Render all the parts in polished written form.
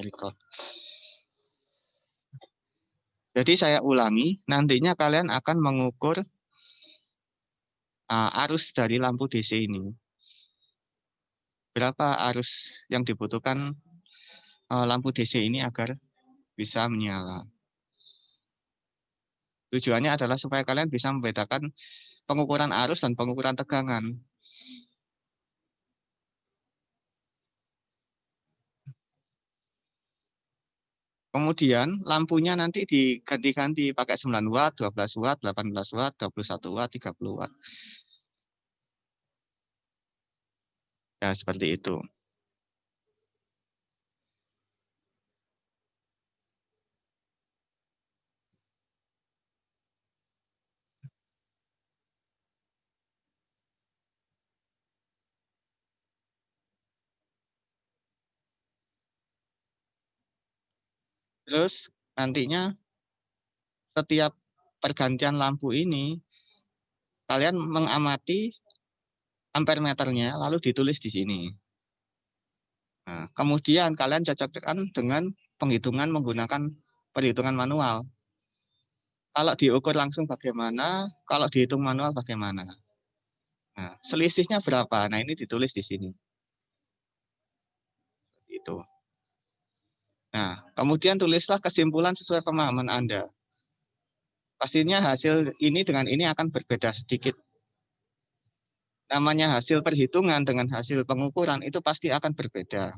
record. Jadi saya ulangi, nantinya kalian akan mengukur arus dari lampu DC ini. Berapa arus yang dibutuhkan lampu DC ini agar bisa menyala. Tujuannya adalah supaya kalian bisa membedakan pengukuran arus dan pengukuran tegangan. Kemudian lampunya nanti diganti-ganti pakai 9 watt, 12 watt, 18 watt, 21 watt, 30 watt. Ya, seperti itu. Terus nantinya setiap pergantian lampu ini kalian mengamati ampere meternya lalu ditulis di sini. Nah, kemudian kalian cocokkan dengan penghitungan menggunakan perhitungan manual. Kalau diukur langsung bagaimana, kalau dihitung manual bagaimana. Nah, selisihnya berapa? Nah, ini ditulis di sini. Itu. Nah, kemudian tulislah kesimpulan sesuai pemahaman Anda. Pastinya hasil ini dengan ini akan berbeda sedikit. Namanya hasil perhitungan dengan hasil pengukuran itu pasti akan berbeda.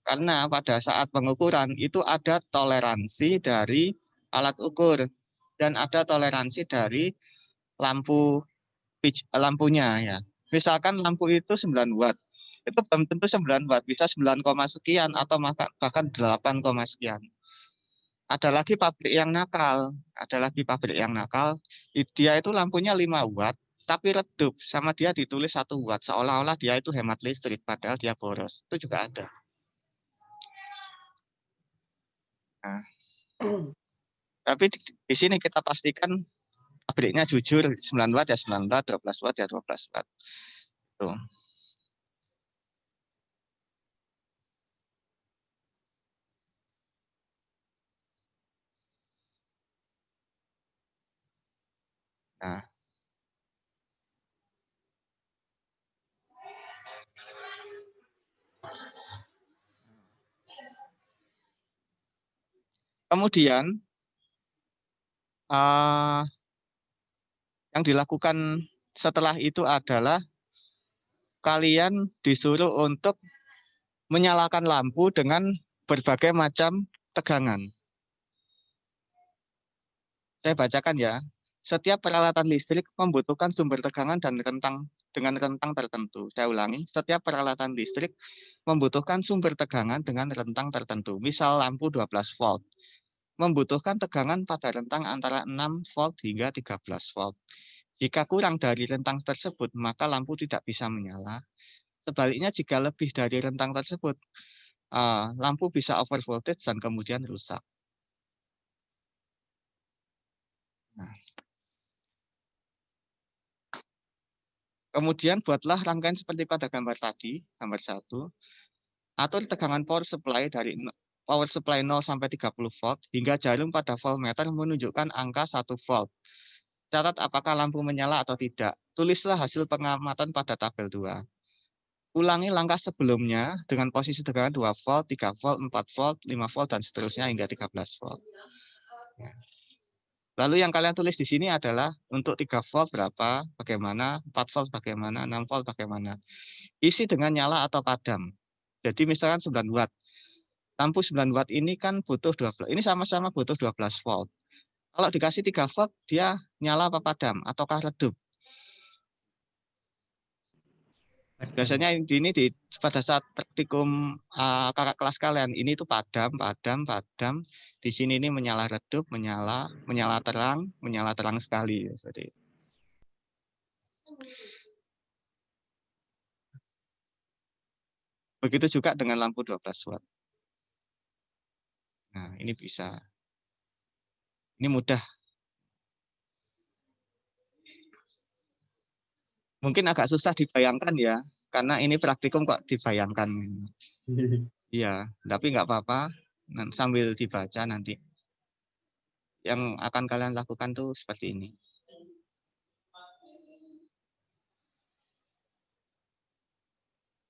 Karena pada saat pengukuran itu ada toleransi dari alat ukur dan ada toleransi dari lampunya ya. Misalkan lampu itu 9 watt. Itu belum tentu 9 watt, bisa 9, sekian atau bahkan 8, sekian. Ada lagi pabrik yang nakal, dia itu lampunya 5 watt, tapi redup, sama dia ditulis 1 watt, seolah-olah dia itu hemat listrik, padahal dia boros. Itu juga ada. Nah, tapi di sini kita pastikan pabriknya jujur, 9 watt ya 9 watt, 12 watt ya 12 watt. Tuh. Nah, kemudian yang dilakukan setelah itu adalah kalian disuruh untuk menyalakan lampu dengan berbagai macam tegangan. Saya bacakan ya. Setiap peralatan listrik membutuhkan sumber tegangan dan dengan rentang tertentu. Saya ulangi, setiap peralatan listrik membutuhkan sumber tegangan dengan rentang tertentu. Misal lampu 12 volt membutuhkan tegangan pada rentang antara 6 volt hingga 13 volt. Jika kurang dari rentang tersebut, maka lampu tidak bisa menyala. Sebaliknya, jika lebih dari rentang tersebut, lampu bisa overvoltage dan kemudian rusak. Nah. Kemudian buatlah rangkaian seperti pada gambar tadi, gambar 1. Atur tegangan power supply dari power supply 0 sampai 30 volt hingga jarum pada voltmeter menunjukkan angka 1 volt. Catat apakah lampu menyala atau tidak. Tulislah hasil pengamatan pada tabel 2. Ulangi langkah sebelumnya dengan posisi tegangan 2 volt, 3 volt, 4 volt, 5 volt, dan seterusnya hingga 13 volt. Lalu yang kalian tulis di sini adalah untuk 3 volt berapa, bagaimana, 4 volt bagaimana, 6 volt bagaimana. Isi dengan nyala atau padam. Jadi misalkan 9 watt. Lampu 9 watt ini kan butuh 12. Ini sama-sama butuh 12 volt. Kalau dikasih 3 volt, dia nyala apa padam ataukah redup? Biasanya ini pada saat praktikum kakak kelas kalian, ini tuh padam. Di sini ini menyala redup, menyala terang sekali. Seperti itu. Begitu juga dengan lampu 12 watt. Nah, ini bisa. Ini mudah. Mungkin agak susah dibayangkan ya, karena ini praktikum kok dibayangkan. Iya, tapi nggak apa-apa. sambil dibaca nanti. Yang akan kalian lakukan tuh seperti ini.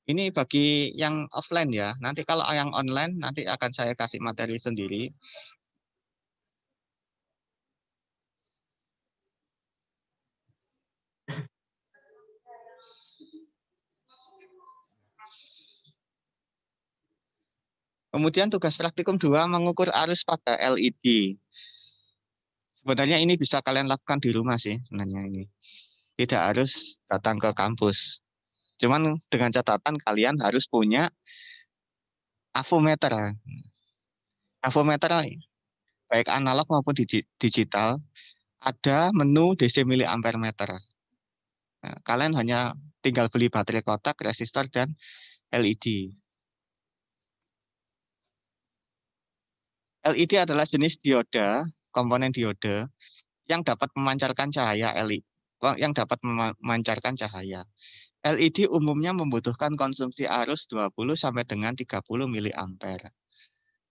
Ini bagi yang offline ya. Nanti kalau yang online nanti akan saya kasih materi sendiri. Kemudian tugas praktikum 2 mengukur arus pada LED. Sebenarnya ini bisa kalian lakukan di rumah sih sebenarnya ini. Tidak harus datang ke kampus. Cuman dengan catatan kalian harus punya avometer. Avometer baik analog maupun digital ada menu DC miliampere meter. Nah, kalian hanya tinggal beli baterai kotak, resistor, dan LED. LED adalah jenis dioda, komponen dioda yang dapat memancarkan cahaya LED, yang dapat memancarkan cahaya. LED umumnya membutuhkan konsumsi arus 20 sampai dengan 30 miliampere.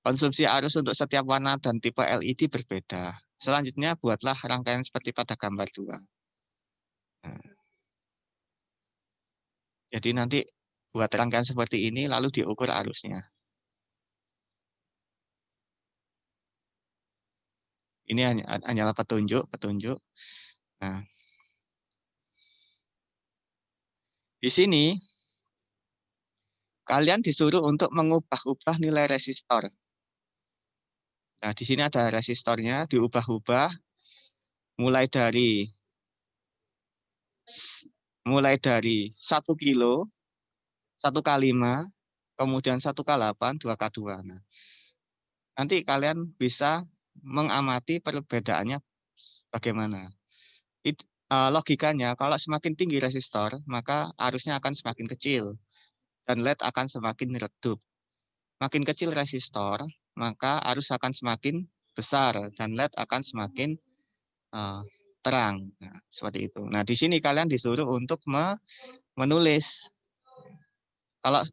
Konsumsi arus untuk setiap warna dan tipe LED berbeda. Selanjutnya buatlah rangkaian seperti pada gambar 2. Nah, jadi nanti buat rangkaian seperti ini lalu diukur arusnya. Ini hanyalah petunjuk. Nah, di sini kalian disuruh untuk mengubah-ubah nilai resistor. Nah, di sini ada resistornya, diubah-ubah mulai dari 1 kilo, 1K5, kemudian 1K8, 2K2. Nah, nanti kalian bisa mengamati perbedaannya bagaimana. Logikanya, kalau semakin tinggi resistor, maka arusnya akan semakin kecil dan LED akan semakin redup. Makin kecil resistor, maka arus akan semakin besar dan LED akan semakin terang. Nah, seperti itu. Nah, di sini kalian disuruh untuk menulis kalau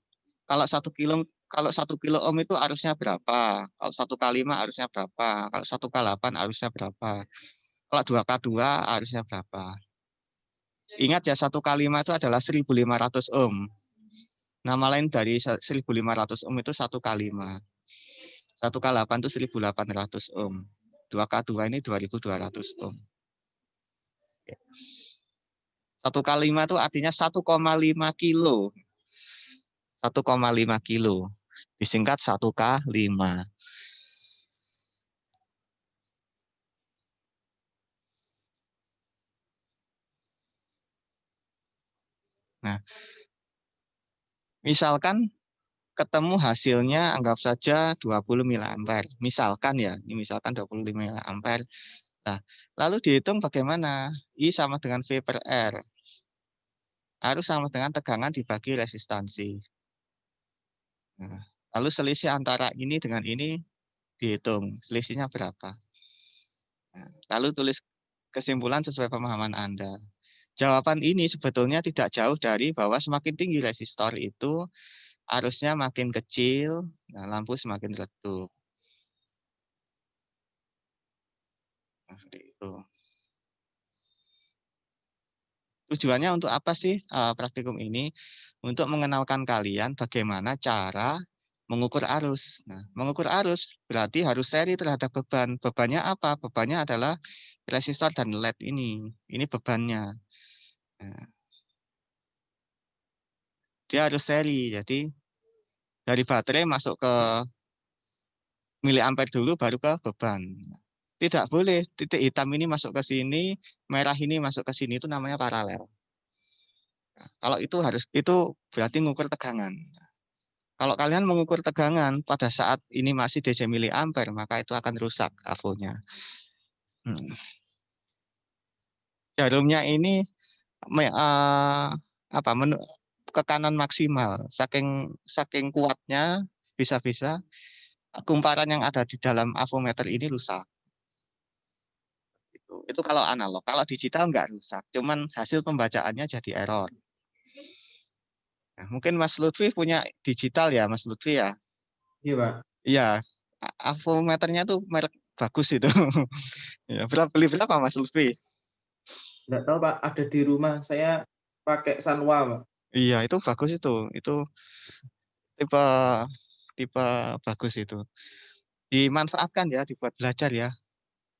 kalau 1 kilo ohm itu arusnya berapa, kalau 1K5 arusnya berapa, kalau 1K8 arusnya berapa, kalau 2K2 arusnya berapa. Ingat ya, 1K5 itu adalah 1.500 ohm. Nama lain dari 1.500 ohm itu 1K5. 1K8 itu 1.800 ohm. 2K2 ini 2.200 ohm. 1K5 itu artinya 1,5 kilo. 1,5 kilo. Disingkat 1K5. Nah, misalkan ketemu hasilnya anggap saja 20 miliampere. Misalkan ya, ini misalkan 20 miliampere. Nah, lalu dihitung bagaimana? I sama dengan V per R. Arus sama dengan tegangan dibagi resistansi. Nah, lalu selisih antara ini dengan ini dihitung. Selisihnya berapa? Nah, lalu tulis kesimpulan sesuai pemahaman Anda. Jawaban ini sebetulnya tidak jauh dari bahwa semakin tinggi resistor itu arusnya makin kecil, nah lampu semakin redup. Nah, seperti itu. Tujuannya untuk apa sih praktikum ini? Untuk mengenalkan kalian bagaimana cara mengukur arus. Nah, mengukur arus berarti harus seri terhadap beban. Bebannya apa? Bebannya adalah resistor dan LED ini. Ini bebannya. Nah, dia harus seri. Jadi dari baterai masuk ke miliampere dulu baru ke beban. Tidak boleh titik hitam ini masuk ke sini, merah ini masuk ke sini, itu namanya paralel. Nah, kalau itu berarti mengukur tegangan. Kalau kalian mengukur tegangan pada saat ini masih DC miliampere, maka itu akan rusak avonya. Jarumnya ini ke kanan maksimal. Saking kuatnya bisa-bisa kumparan yang ada di dalam avometer ini rusak. Itu kalau analog. Kalau digital nggak rusak, cuman hasil pembacaannya jadi error. Nah, mungkin Mas Lutfi punya digital ya, Mas Lutfi ya? Iya, Pak. Iya. avometernya tuh merek bagus itu. Ya, beli berapa Mas Lutfi? Nggak tahu Pak, ada di rumah saya pakai Sanwa Pak. Iya, itu bagus itu. Itu tipe tipe bagus itu. Dimanfaatkan ya, dibuat belajar ya.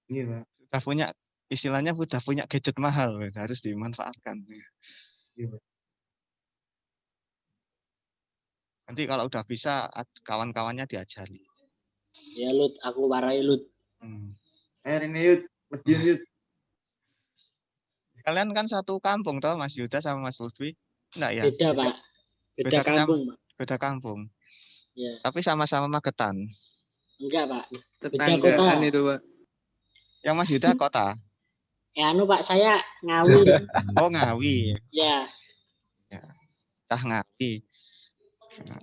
Iya Pak. Sudah punya istilahnya sudah punya gadget mahal, harus dimanfaatkan. Iya, Pak. Nanti kalau udah bisa kawan-kawannya diajari. Ya Lut, aku warai Lut. Ini Yud, Mediun Yud. Kalian kan satu kampung toh, Mas Yuda sama Mas Lutfi? Enggak ya? Beda Pak, beda Beda kampung Pak. beda kampung. Ya, Tapi sama-sama Magetan. enggak Pak, beda kota. Tetanggaan itu Pak. Yang Mas Yuda kota. Anu Pak, saya Ngawi. Oh, Ngawi. Ya, Ya. Tah Ngawi. Nah,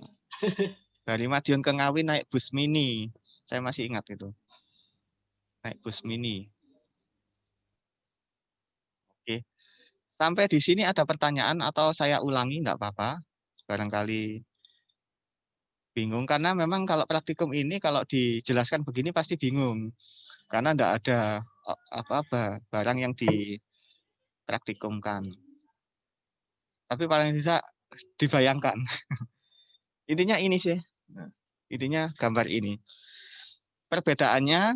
dari Madiun ke Ngawi naik bus mini. Saya masih ingat itu. Naik bus mini. Oke. Sampai di sini ada pertanyaan atau saya ulangi enggak apa-apa. Barangkali bingung karena memang kalau praktikum ini kalau dijelaskan begini pasti bingung. Karena enggak ada apa-apa barang yang dipraktikumkan. Tapi paling tidak dibayangkan. Intinya ini sih. Intinya gambar ini. Perbedaannya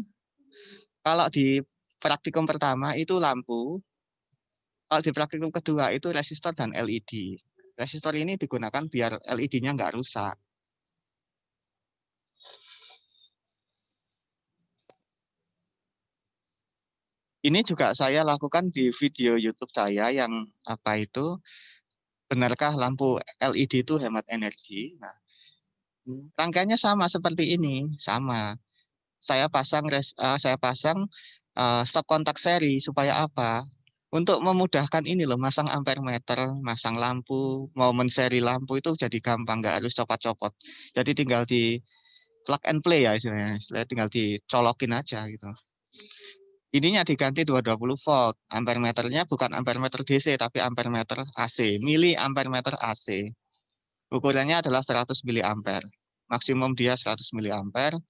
kalau di praktikum pertama itu lampu, kalau di praktikum kedua itu resistor dan LED. Resistor ini digunakan biar LED-nya nggak rusak. Ini juga saya lakukan di video YouTube saya yang apa itu, benarkah lampu LED itu hemat energi? Nah, rangkaiannya sama seperti ini, sama. Saya pasang stop kontak seri supaya apa? Untuk memudahkan ini loh, masang ampere meter, masang lampu, mau men-seri lampu itu jadi gampang, nggak harus copot-copot. Jadi tinggal di plug and play ya istilahnya, tinggal dicolokin aja gitu. Ininya diganti 220 volt, ampere meternya bukan ampere meter DC tapi ampere meter AC, mili ampere meter AC. Ukurannya adalah 100 mili ampere. Maksimum dia 100 mili ampere.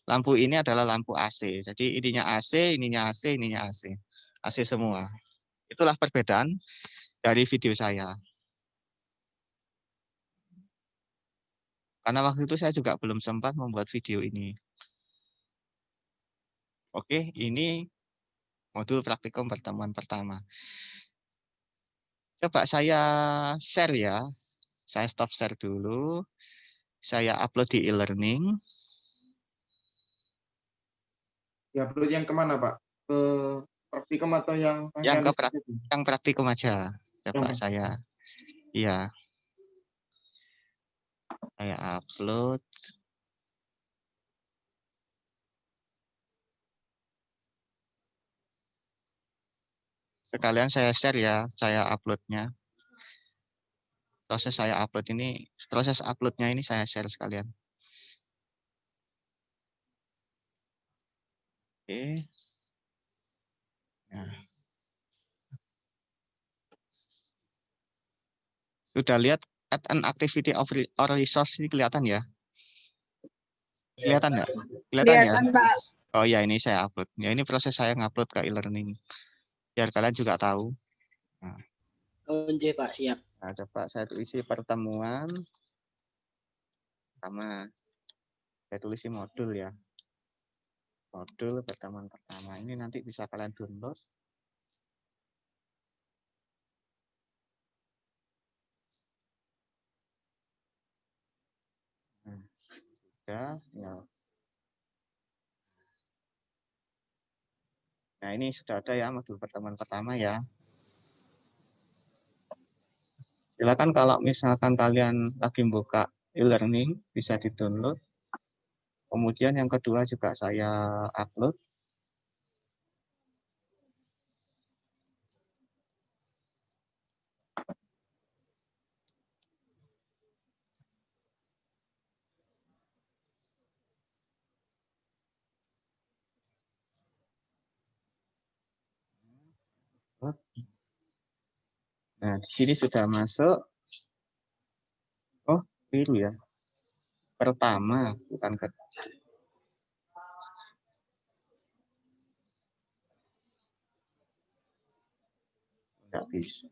Lampu ini adalah lampu AC. Jadi ininya AC, ininya AC, ininya AC. AC semua. Itulah perbedaan dari video saya. Karena waktu itu saya juga belum sempat membuat video ini. Oke, ini modul praktikum pertemuan pertama. Coba saya share ya. Saya stop share dulu. Saya upload di e-learning. Diupload yang kemana Pak? Ke praktikum atau yang Yang listrik itu? yang praktikum aja. Coba saya. Iya. Saya upload. Sekalian saya share ya, saya uploadnya. Proses uploadnya ini saya share sekalian. Oke. Nah. Sudah lihat add an activity or resource ini kelihatan ya? Kelihatan nggak? Kelihatan ya? Pak. Oh ya, ini saya upload. Ya ini proses saya ngupload ke e-learning. Biar kalian juga tahu. Nah, Pak, siap. nah, coba saya tulis pertemuan sama saya tulis modul ya. Modul pertemuan pertama ini nanti bisa kalian download. Nah, sudah ya. Nah, ini sudah ada ya modul pertemuan pertama ya. Silakan kalau misalkan kalian lagi buka e-learning bisa di-download. Kemudian yang kedua juga saya upload. Nah, di sini sudah masuk. Oh, biru ya. Pertama, bukan kedua. Nggak bisa.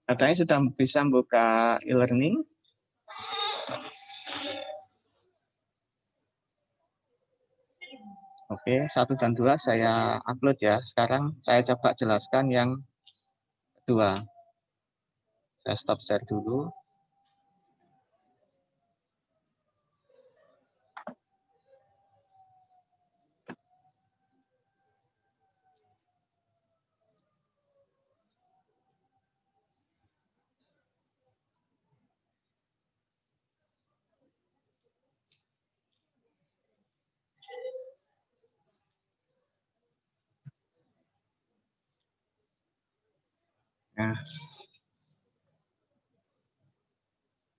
Katanya sudah bisa buka e-learning. Oke, 1 dan 2 saya upload ya. Sekarang saya coba jelaskan yang kedua. Saya stop share dulu. Nah,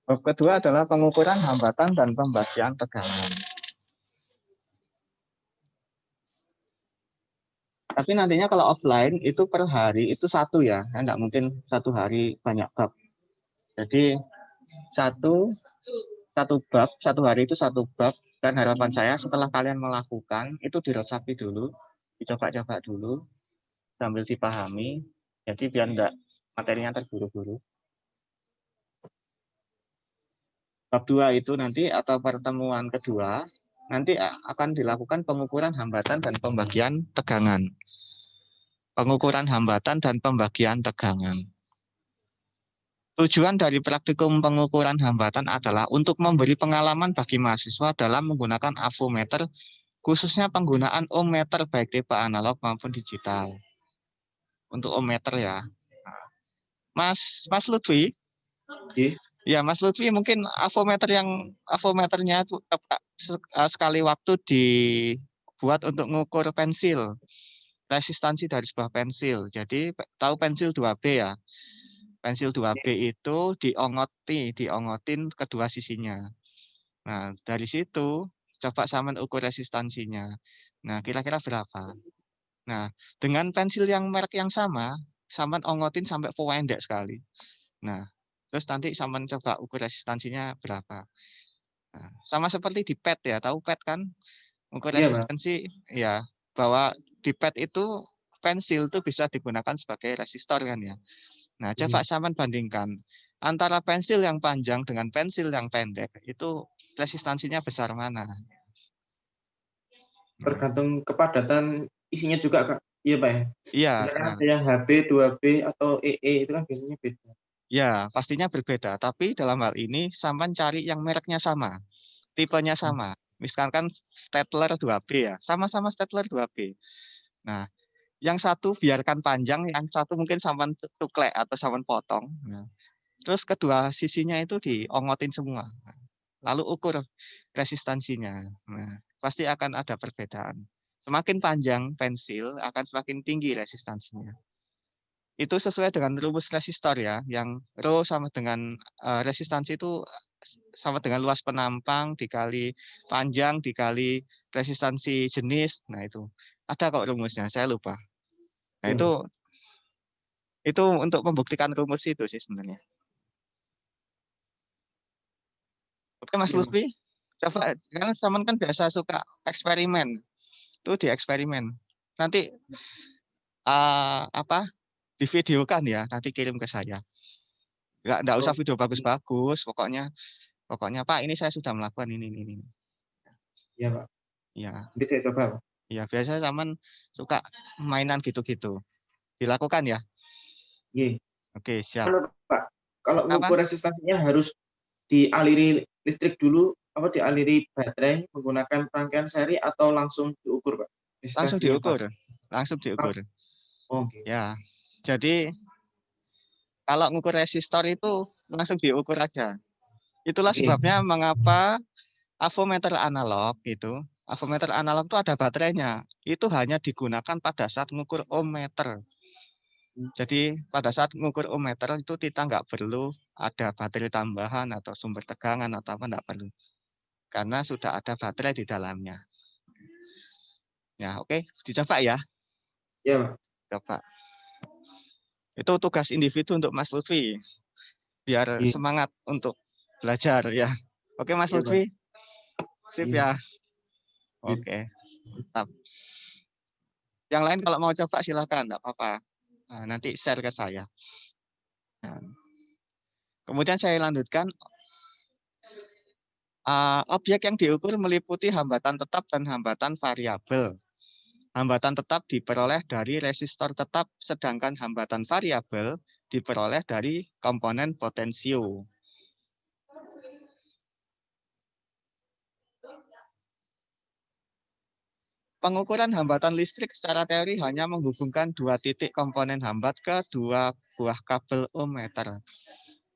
bab kedua adalah pengukuran hambatan dan pembagian tegangan. Tapi nantinya kalau offline itu per hari itu 1 ya, nggak mungkin 1 hari banyak bab. Jadi satu bab, 1 hari itu 1 bab. Dan harapan saya setelah kalian melakukan itu diresapi dulu, dicoba-coba dulu sambil dipahami. Jadi biar enggak materinya terburu-buru. Bab 2 itu nanti atau pertemuan kedua nanti akan dilakukan pengukuran hambatan dan pembagian tegangan. Pengukuran hambatan dan pembagian tegangan. Tujuan dari praktikum pengukuran hambatan adalah untuk memberi pengalaman bagi mahasiswa dalam menggunakan avometer, khususnya penggunaan ohmmeter baik tipe analog maupun digital. Untuk ohmmeter ya. Mas Lutfi, ya Mas Lutfi mungkin avometernya itu sekali waktu dibuat untuk mengukur pensil, resistansi dari sebuah pensil. Jadi tahu pensil 2B ya. Pensil 2B itu diongotin kedua sisinya. Nah, dari situ coba sampean ukur resistansinya. Nah, kira-kira berapa? Nah, dengan pensil yang merek yang sama, sampean ongotin sampai pendek sekali. Nah, terus nanti sampean coba ukur resistansinya berapa. Nah, sama seperti di pet ya, tahu pet kan? Ukur resistansi ya, bahwa di pet itu pensil itu bisa digunakan sebagai resistor kan ya. Nah, coba sampean bandingkan antara pensil yang panjang dengan pensil yang pendek, itu resistansinya besar mana? Tergantung kepadatan isinya juga, Kak. Iya, Pak ya? Iya, Misalkan nah. ada yang HB, 2B, atau EE, itu kan biasanya beda. Ya, pastinya berbeda. Tapi dalam hal ini, sampean cari yang mereknya sama, tipenya sama. Misalkan Stadler 2B ya, sama-sama Stadler 2B. Nah, yang satu biarkan panjang, yang satu mungkin sampean tuklek atau sampean potong. Nah, terus kedua sisinya itu diongotin semua. Lalu ukur resistansinya. Nah, pasti akan ada perbedaan. Semakin panjang pensil, akan semakin tinggi resistansinya. Itu sesuai dengan rumus resistor ya, yang rho sama dengan resistansi itu sama dengan luas penampang dikali panjang dikali resistansi jenis. Nah, itu ada kok rumusnya, saya lupa. Nah, itu untuk membuktikan rumus itu sih sebenarnya. Oke, Mas Lutfi, coba kan teman kan biasa suka eksperimen. Itu di eksperimen. Nanti divideokan ya, nanti kirim ke saya. Enggak usah video bagus-bagus, pokoknya Pak, ini saya sudah melakukan ini. Iya, Pak. Ya. Nanti saya coba, Pak. Ya, biasanya zaman suka mainan gitu-gitu. Dilakukan ya? Iya. Oke, siap. Pak, kalau mengukur resistansinya harus dialiri listrik dulu, apa dialiri baterai menggunakan rangkaian seri atau langsung diukur, Pak? Langsung diukur. Langsung diukur. Oke. Ya. Jadi kalau mengukur resistor itu langsung diukur aja. Itulah sebabnya mengapa avometer analog itu ada baterainya. Itu hanya digunakan pada saat mengukur ohmmeter. Jadi pada saat mengukur ohmmeter itu kita nggak perlu ada baterai tambahan atau sumber tegangan atau apa, nggak perlu. Karena sudah ada baterai di dalamnya. Ya, oke, dicoba ya. Ya, Pak. Coba. Itu tugas individu untuk Mas Lutfi. Biar Iya, semangat untuk belajar ya. Oke, Mas iya, Pak. Lutfi. Sip Iya. ya. Iya. Oke. Mantap. Yang lain kalau mau coba silakan, enggak apa-apa. Nah, nanti share ke saya. Nah, kemudian saya lanjutkan. Objek yang diukur meliputi hambatan tetap dan hambatan variabel. Hambatan tetap diperoleh dari resistor tetap, sedangkan hambatan variabel diperoleh dari komponen potensio. Pengukuran hambatan listrik secara teori hanya menghubungkan dua titik komponen hambat ke dua buah kabel ohmmeter.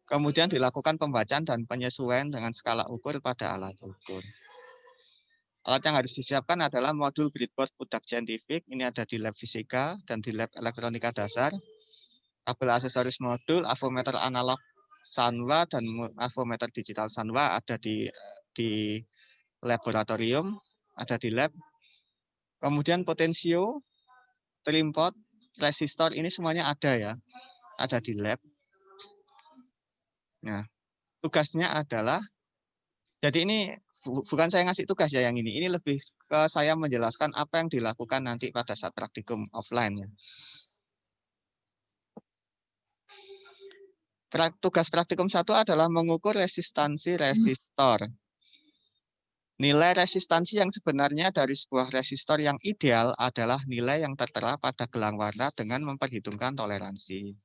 Kemudian dilakukan pembacaan dan penyesuaian dengan skala ukur pada alat ukur. Alat yang harus disiapkan adalah modul breadboard Budak Scientific. Ini ada di lab fisika dan di lab elektronika dasar. Kabel aksesoris modul, avometer analog Sanwa dan avometer digital Sanwa ada di laboratorium, ada di lab. Kemudian potensio, trimpot, resistor ini semuanya ada ya, ada di lab. Nah, tugasnya adalah, jadi ini bukan saya ngasih tugas ya yang ini lebih ke saya menjelaskan apa yang dilakukan nanti pada saat praktikum offline ya. Tugas praktikum 1 adalah mengukur resistansi resistor. Nilai resistansi yang sebenarnya dari sebuah resistor yang ideal adalah nilai yang tertera pada gelang warna dengan memperhitungkan toleransi.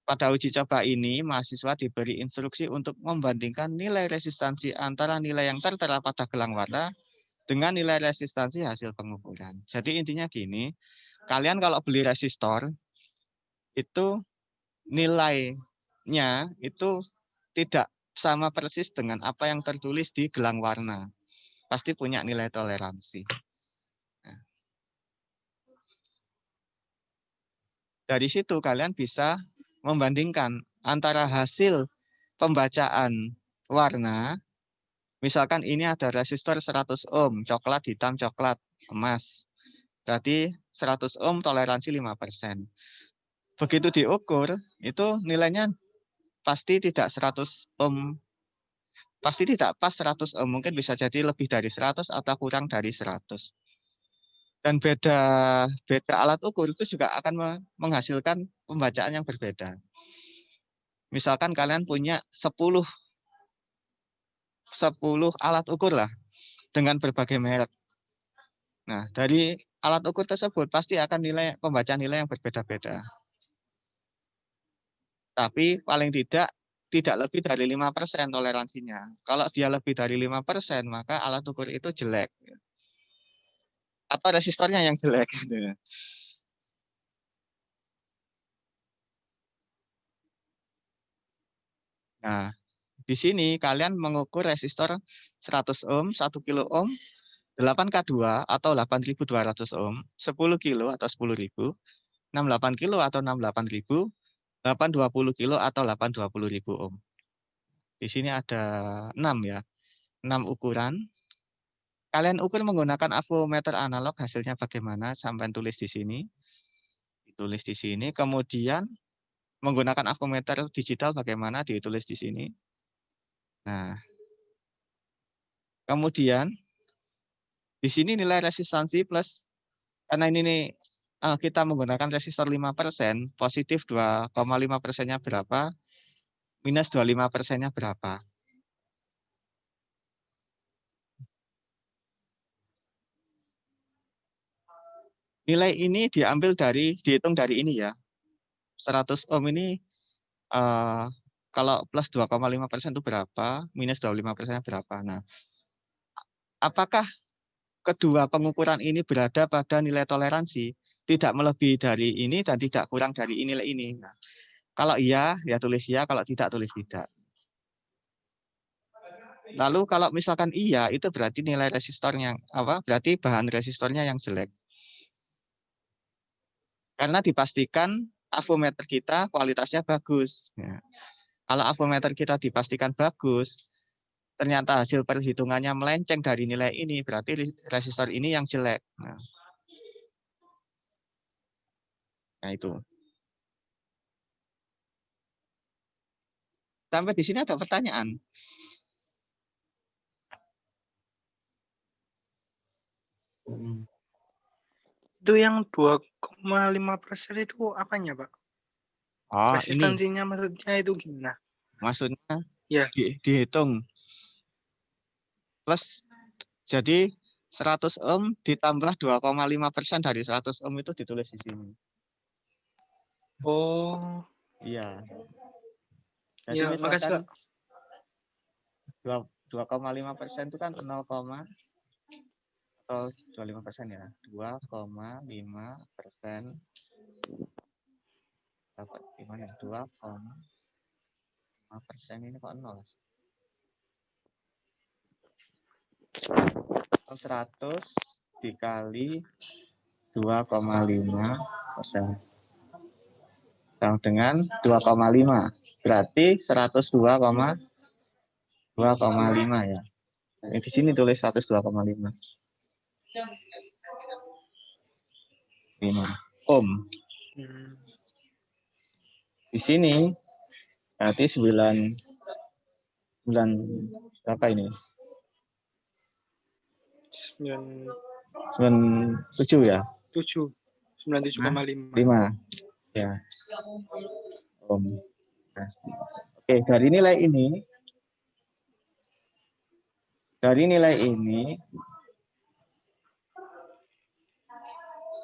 Pada uji coba ini, mahasiswa diberi instruksi untuk membandingkan nilai resistansi antara nilai yang tertera pada gelang warna dengan nilai resistansi hasil pengukuran. Jadi intinya gini, kalian kalau beli resistor, itu nilainya itu tidak sama persis dengan apa yang tertulis di gelang warna. Pasti punya nilai toleransi. Nah, dari situ kalian bisa membandingkan antara hasil pembacaan warna, misalkan ini ada resistor 100 ohm, coklat, hitam, coklat, emas. Berarti 100 ohm toleransi 5%. Begitu diukur, itu nilainya pasti tidak 100 ohm, pasti tidak pas 100 ohm, mungkin bisa jadi lebih dari 100 atau kurang dari 100. Dan beda alat ukur itu juga akan menghasilkan pembacaan yang berbeda. Misalkan kalian punya 10 alat ukur lah dengan berbagai merek. Nah, dari alat ukur tersebut pasti akan pembacaan nilai yang berbeda-beda. Tapi paling tidak lebih dari 5% toleransinya. Kalau dia lebih dari 5%, maka alat ukur itu jelek. Atau resistornya yang jelek. Nah, di sini kalian mengukur resistor 100 ohm, 1 kilo ohm, 8K2 atau 8.200 ohm, 10 kilo atau 10.000, 68 kilo atau 68.000, 820 kilo atau 820.000 ohm. Di sini ada 6 ya, 6 ukuran. Kalian ukur menggunakan avometer analog, hasilnya bagaimana? Sampai tulis di sini. Ditulis di sini. Kemudian menggunakan avometer digital bagaimana? Ditulis di sini. Nah, kemudian di sini nilai resistansi plus, karena ini nih kita menggunakan resistor 5%, positif 2,5%-nya berapa, minus 25%-nya berapa. Nilai ini dihitung dari ini ya. 100 ohm ini kalau plus 2,5% itu berapa, minus 25%-nya berapa. Nah, apakah kedua pengukuran ini berada pada nilai toleransi? Tidak melebihi dari ini dan tidak kurang dari nilai ini. Nah, kalau iya, ya tulis iya. Kalau tidak, tulis tidak. Lalu kalau misalkan iya, itu berarti nilai resistornya apa? Berarti bahan resistornya yang jelek. Karena dipastikan avometer kita kualitasnya bagus. Ya. Kalau avometer kita dipastikan bagus, ternyata hasil perhitungannya melenceng dari nilai ini, berarti resistor ini yang jelek. Nah itu. Sampai di sini ada pertanyaan. Itu yang 2,5% itu apanya, Pak? Oh, ini Resistansinya maksudnya itu gimana? maksudnya Ya. dihitung. Plus, jadi 100 ohm ditambah 2,5% dari 100 ohm itu ditulis di sini. Oh, Iya. Jadi ya, makasih, misalkan Pak. 2,5% itu kan 0, atau 25% ya. 2,5% dapat gimana? 2,5% ini kok 0? 100 dikali 2,5% sama dengan 2,5. Berarti 102,5 ya. Di sini tulis 102,5. 5 ohm. Di sini berarti 9 berapa ini? 97 ya? 97,5. 5 ya. Ohm. Nah. Oke, dari nilai ini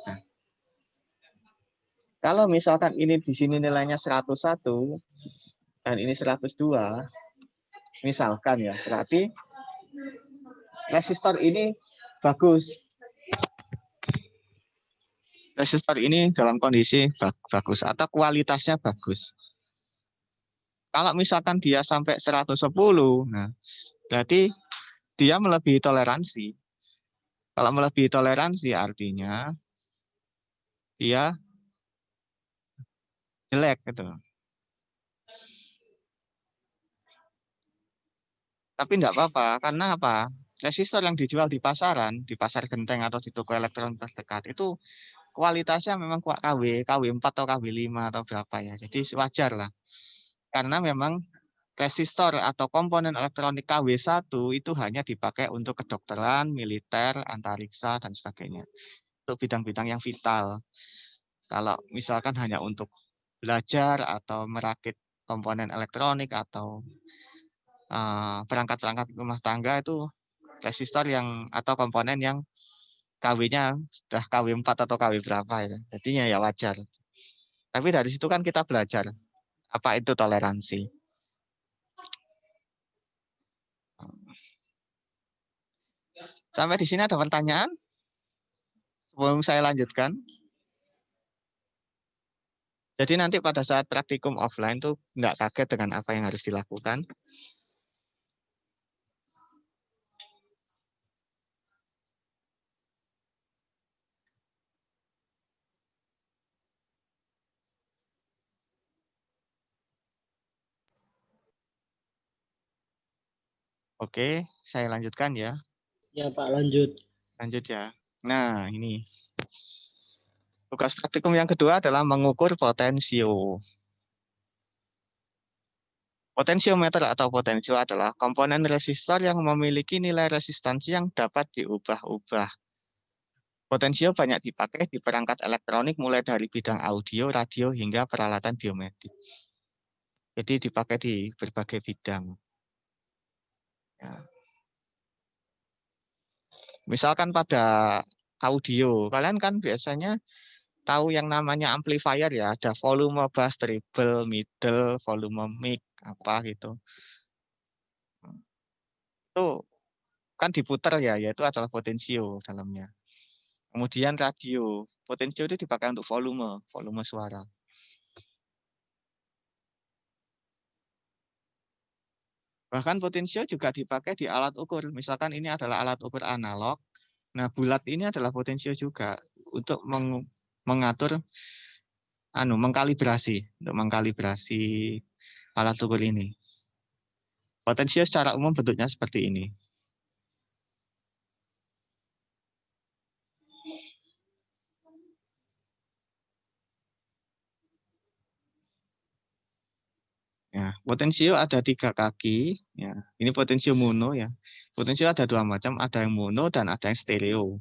nah, kalau misalkan ini di sini nilainya 101 dan ini 102, misalkan ya, berarti resistor ini bagus. Resistor ini dalam kondisi bagus atau kualitasnya bagus. Kalau misalkan dia sampai 110, nah berarti dia melebihi toleransi. Kalau melebihi toleransi artinya dia jelek gitu. Tapi enggak apa-apa, karena apa? Resistor yang dijual di pasaran, di pasar genteng atau di toko elektronik terdekat itu kualitasnya memang KW 4 atau KW 5 atau berapa ya. Jadi wajar lah. Karena memang resistor atau komponen elektronik KW 1 itu hanya dipakai untuk kedokteran, militer, antariksa, dan sebagainya. Untuk bidang-bidang yang vital. Kalau misalkan hanya untuk belajar atau merakit komponen elektronik atau perangkat-perangkat rumah tangga itu resistor yang atau komponen yang KW-nya sudah KW 4 atau KW berapa ya. Jadinya ya wajar. Tapi dari situ kan kita belajar apa itu toleransi. Sampai di sini ada pertanyaan? Sebelum saya lanjutkan. Jadi nanti pada saat praktikum offline tuh nggak kaget dengan apa yang harus dilakukan. Oke, saya lanjutkan ya. Ya Pak, lanjut. Lanjut ya. Nah, ini. Tugas praktikum yang kedua adalah mengukur potensio. Potensiometer atau potensio adalah komponen resistor yang memiliki nilai resistansi yang dapat diubah-ubah. Potensio banyak dipakai di perangkat elektronik mulai dari bidang audio, radio, hingga peralatan biometrik. Jadi dipakai di berbagai bidang. Ya. Misalkan pada audio, kalian kan biasanya tahu yang namanya amplifier ya, ada volume bass, treble, middle, volume mic, apa gitu. Itu kan diputar ya, yaitu adalah potensio dalamnya. Kemudian radio, potensio itu dipakai untuk volume suara. Bahkan potensio juga dipakai di alat ukur. Misalkan ini adalah alat ukur analog. Nah, bulat ini adalah potensio juga untuk mengatur mengkalibrasi alat ukur ini. Potensio secara umum bentuknya seperti ini. Ya, potensio ada 3 kaki. Ya, ini potensio mono ya. Potensio ada 2 macam, ada yang mono dan ada yang stereo.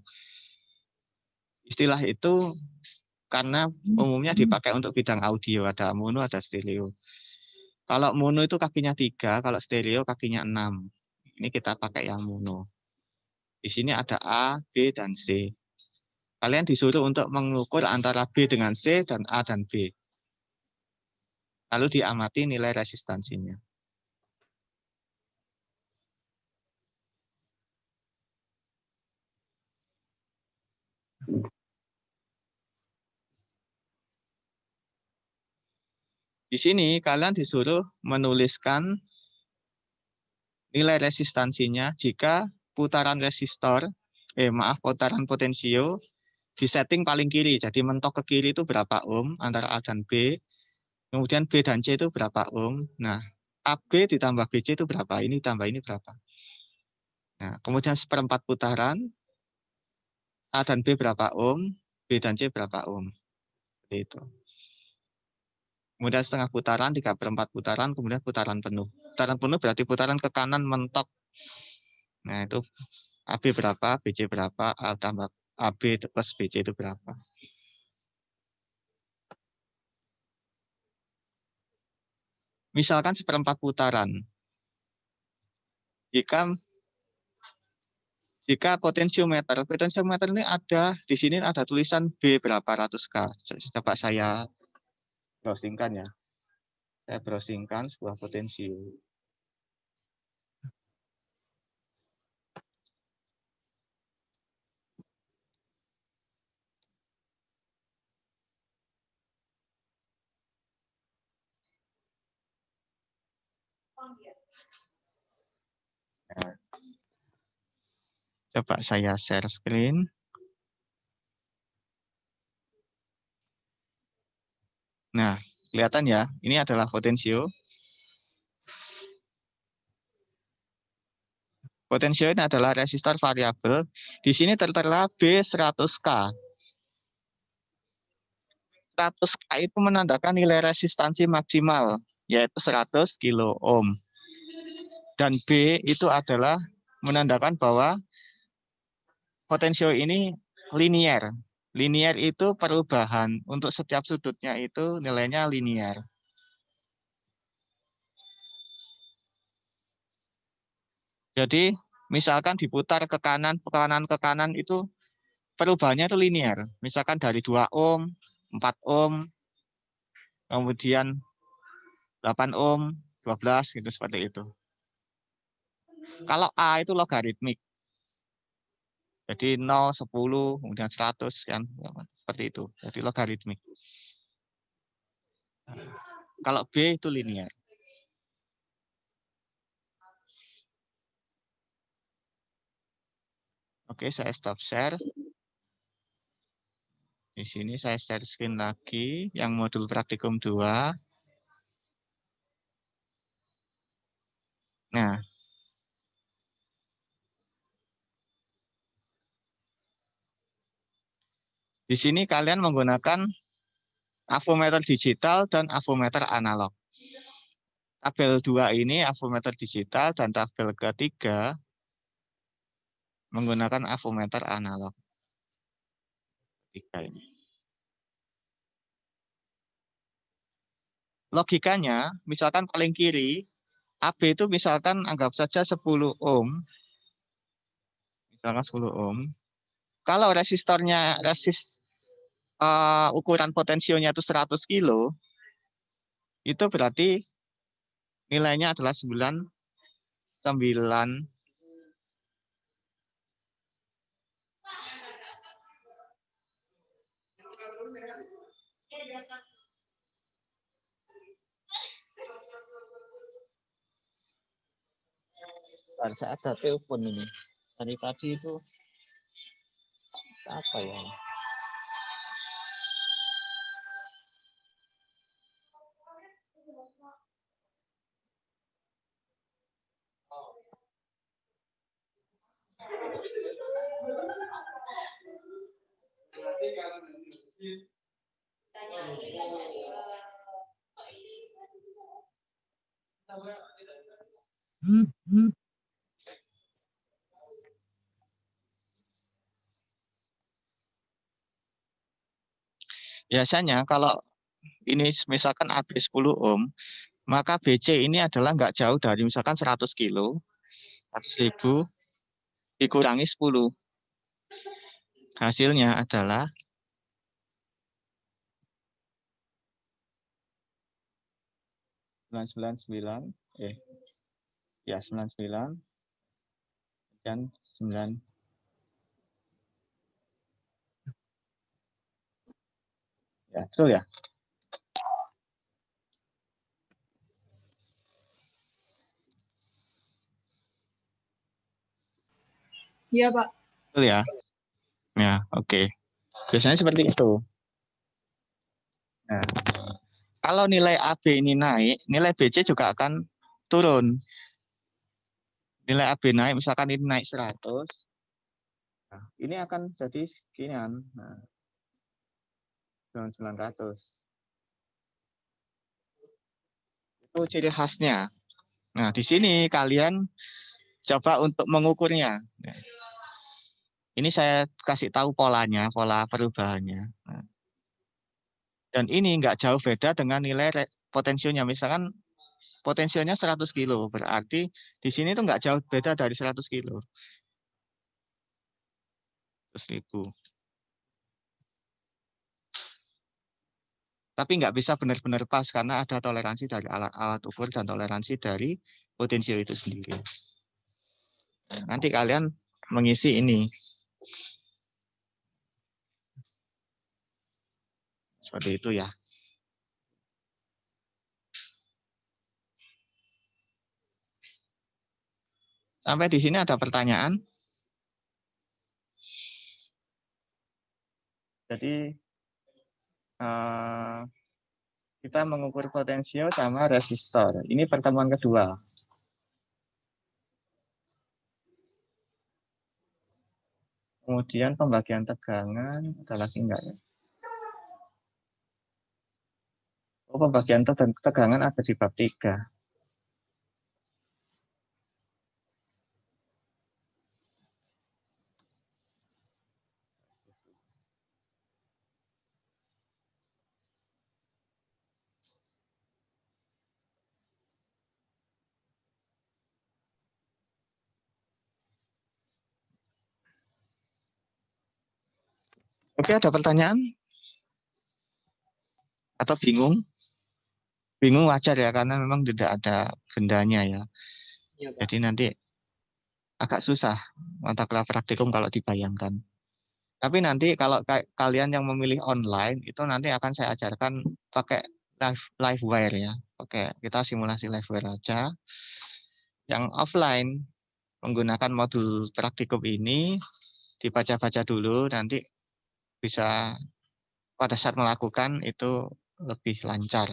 Istilah itu karena umumnya dipakai untuk bidang audio, ada mono, ada stereo. Kalau mono itu kakinya 3, kalau stereo kakinya 6. Ini kita pakai yang mono. Di sini ada A, B, dan C. Kalian disuruh untuk mengukur antara B dengan C dan A dan B. Lalu diamati nilai resistansinya. Di sini kalian disuruh menuliskan nilai resistansinya jika putaran putaran potensio disetting paling kiri. Jadi mentok ke kiri itu berapa ohm antara A dan B. Kemudian B dan C itu berapa ohm. Nah, AB ditambah BC itu berapa? Ini tambah ini berapa? Nah, kemudian seperempat putaran, A dan B berapa ohm, B dan C berapa ohm. Seperti itu. Kemudian setengah putaran, 3/4 putaran, kemudian putaran penuh. Putaran penuh berarti putaran ke kanan mentok. Nah, itu AB berapa, BC berapa, A tambah AB plus BC itu berapa. Misalkan seperempat putaran. Jika potensiometer ini ada, di sini ada tulisan B berapa ratus K. Coba saya browsingkan ya. Saya browsingkan sebuah potensio. Nah, coba saya share screen. Nah, kelihatan ya, ini adalah potensio. Potensio ini adalah resistor variabel. Di sini tertera B100K. 100K itu menandakan nilai resistansi maksimal, yaitu 100 kilo ohm. Dan B itu adalah menandakan bahwa potensio ini linier. Linier itu perubahan. Untuk setiap sudutnya itu nilainya linier. Jadi misalkan diputar ke kanan, itu perubahannya itu linier. Misalkan dari 2 ohm, 4 ohm, kemudian 8 ohm, 12 gitu seperti itu. Kalau A itu logaritmik. Jadi 0, 10, kemudian 100 kan seperti itu. Jadi logaritmik. Kalau B itu linier. Oke, saya stop share. Di sini saya share screen lagi yang modul praktikum 2. Nah, di sini kalian menggunakan avometer digital dan avometer analog. Tabel 2 ini avometer digital dan tabel ketiga menggunakan avometer analog. Ini. Logikanya, misalkan paling kiri, AB itu misalkan anggap saja 10 ohm. Misalkan 10 ohm. Kalau resistornya, ukuran potensionya itu 100 kilo, itu berarti nilainya adalah 9 saya ada telepon ini. Dari tadi itu apa ya? Biasanya kalau ini misalkan AB 10 ohm, maka BC ini adalah nggak jauh dari misalkan 100 kilo, 100.000 dikurangi 10. Hasilnya adalah 999, ya 99 dan 9. Ya, betul ya? Iya, Pak. Betul ya? Ya, oke. Biasanya seperti itu. Nah, kalau nilai AB ini naik, nilai BC juga akan turun. Nilai AB naik, misalkan ini naik 100, nah, ini akan jadi seginian. Nah, 900. Itu ciri khasnya. Nah, di sini kalian coba untuk mengukurnya. Nah, ini saya kasih tahu polanya, pola perubahannya. Nah, dan ini nggak jauh beda dengan nilai potensionya. Misalkan potensionya 100 kilo, berarti di sini tuh nggak jauh beda dari 100 kilo. 100.000. Tapi nggak bisa benar-benar pas karena ada toleransi dari alat ukur dan toleransi dari potensio itu sendiri. Nanti kalian mengisi ini. Seperti itu ya. Sampai di sini ada pertanyaan? Jadi kita mengukur potensio sama resistor. Ini pertemuan kedua. Kemudian pembagian tegangan, ada lagi enggak ya? Oh, pembagian tegangan ada di bab 3. Oke, ada pertanyaan? Atau bingung? Bingung wajar ya, karena memang tidak ada bendanya ya. Iya, Pak. Jadi nanti agak susah mata kuliah praktikum kalau dibayangkan. Tapi nanti kalau kalian yang memilih online, itu nanti akan saya ajarkan pakai live wire ya. Pakai kita simulasi live wire aja. Yang offline menggunakan modul praktikum ini dibaca-baca dulu, nanti bisa pada saat melakukan itu lebih lancar.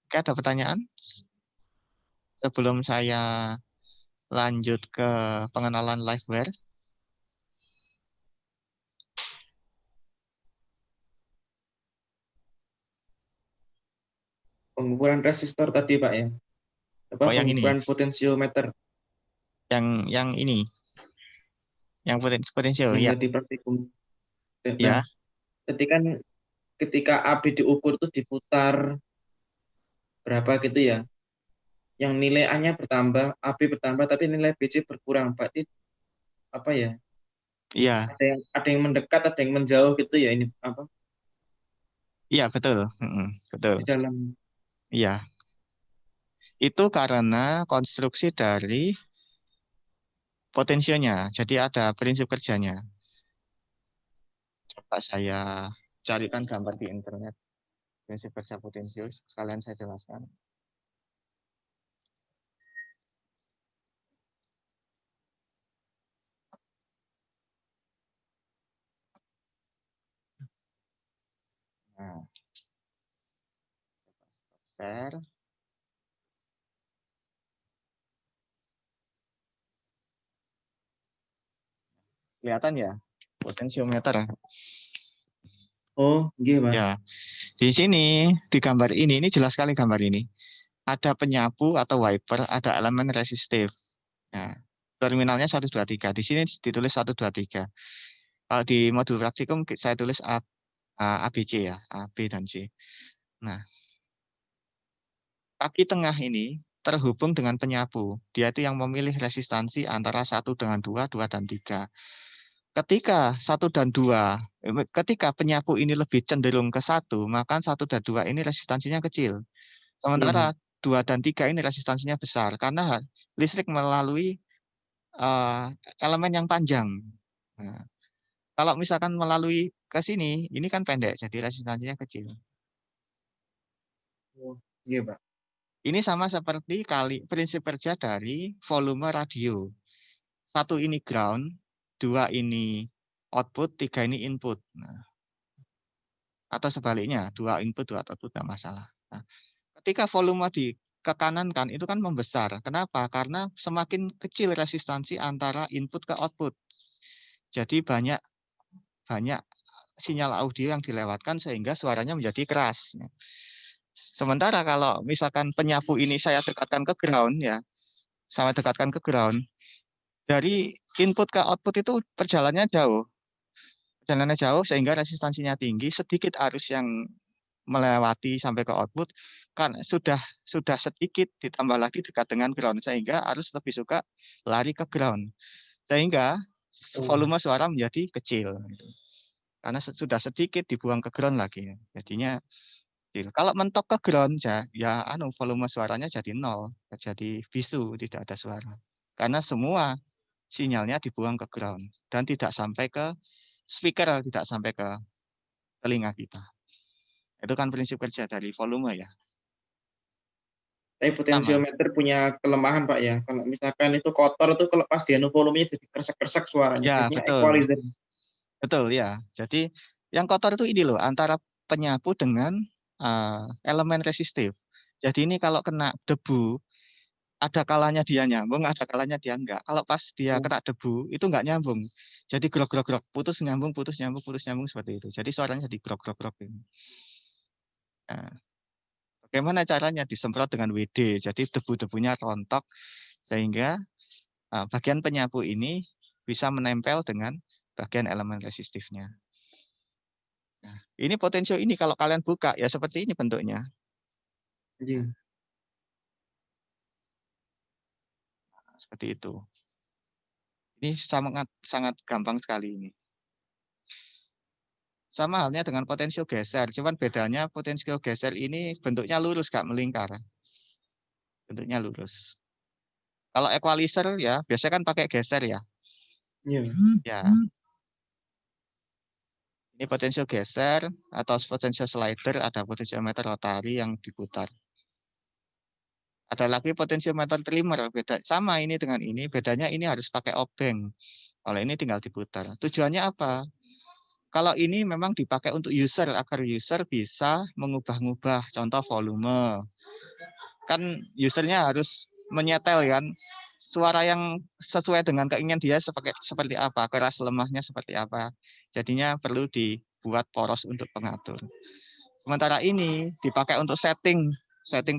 Oke, ada pertanyaan? Sebelum saya lanjut ke pengenalan liveware. Pengukuran resistor tadi, Pak ya. Oh, yang ini. Pengukuran potensiometer. Yang ini. Yang potensial, Yang ya. tadi praktikum. Ya. Nah, ketika AB diukur itu diputar berapa gitu ya. Yang nilai A-nya bertambah, AB bertambah, tapi nilai BC berkurang. Berarti apa ya? Iya. Ada yang mendekat, ada yang menjauh gitu ya, ini apa? Iya, betul. Betul. Di dalam. Iya. Itu karena konstruksi dari potensionya. Jadi ada prinsip kerjanya. Coba saya carikan gambar di internet. Prinsip kerja potensio, sekalian saya jelaskan. Nah, geser. Kelihatan ya potensiometer. Oh, nggih, Pak. Ya, di sini di gambar ini jelas sekali gambar ini. Ada penyapu atau wiper, ada elemen resistif. Nah, terminalnya 1 2 3. Di sini ditulis 1 2 3. Kalau di modul praktikum saya tulis ABC ya, A, B dan C. Nah, kaki tengah ini terhubung dengan penyapu. Dia itu yang memilih resistansi antara 1 dengan 2, 2 dan 3. Ketika 1 dan 2, ketika penyapu ini lebih cenderung ke 1, maka 1 dan 2 ini resistansinya kecil. Sementara 2 dan 3 ini resistansinya besar karena listrik melalui elemen yang panjang. Nah, kalau misalkan melalui ke sini, ini kan pendek, jadi resistansinya kecil. Oh, nggih, Pak. Ini sama seperti prinsip kerja dari volume radio. 1 ini ground, 2 ini output, 3 ini input. Nah, atau sebaliknya, 2 input, 2 output, tidak masalah. Nah, ketika volume ke kanan kan, itu kan membesar. Kenapa? Karena semakin kecil resistansi antara input ke output. Jadi banyak sinyal audio yang dilewatkan sehingga suaranya menjadi keras. Sementara kalau misalkan penyapu ini saya dekatkan ke ground ya, saya dekatkan ke ground, dari input ke output itu perjalanannya jauh sehingga resistansinya tinggi, sedikit arus yang melewati sampai ke output, kan sudah sedikit ditambah lagi dekat dengan ground sehingga arus lebih suka lari ke ground. Sehingga volume suara menjadi kecil gitu. Karena sudah sedikit dibuang ke ground lagi. Jadinya kecil. Kalau mentok ke ground ya volume suaranya jadi nol, jadi bisu, tidak ada suara. Karena semua sinyalnya dibuang ke ground dan tidak sampai ke speaker, tidak sampai ke telinga kita. Itu kan prinsip kerja dari volume ya. Tapi potensiometer punya kelemahan, Pak, ya. Kalau misalkan itu kotor, itu kalau pas dianu volumenya jadi kresek-kresek suaranya. Ya, Jadinya betul. equalizer. Betul ya. Jadi yang kotor itu ini loh, antara penyapu dengan elemen resistif. Jadi ini kalau kena debu, ada kalanya dia nyambung, ada kalanya dia enggak. Kalau pas dia kena debu, itu enggak nyambung. Jadi grok-grok-grok, putus nyambung, seperti itu. Jadi suaranya jadi grok-grok-grok. Nah, bagaimana caranya? Disemprot dengan WD. Jadi debu-debunya rontok, sehingga bagian penyapu ini bisa menempel dengan bagian elemen resistifnya. Nah, ini potensio ini kalau kalian buka, ya seperti ini bentuknya. Iya. Seperti itu. Ini sangat gampang sekali ini. Sama halnya dengan potensio geser, cuman bedanya potensio geser ini bentuknya lurus, gak melingkar. Bentuknya lurus. Kalau equalizer ya, biasanya kan pakai geser ya. Iya. Ya. Ini potensio geser atau potensio slider, ada potensiometer rotari yang diputar. Ada lagi potensiometer trimmer, beda sama ini dengan ini, bedanya ini harus pakai obeng. Kalau ini tinggal diputar. Tujuannya apa? Kalau ini memang dipakai untuk user, agar user bisa mengubah-ubah, contoh volume. Kan usernya harus menyetel kan, suara yang sesuai dengan keinginan dia seperti apa, keras lemahnya seperti apa. Jadinya perlu dibuat poros untuk pengatur. Sementara ini dipakai untuk setting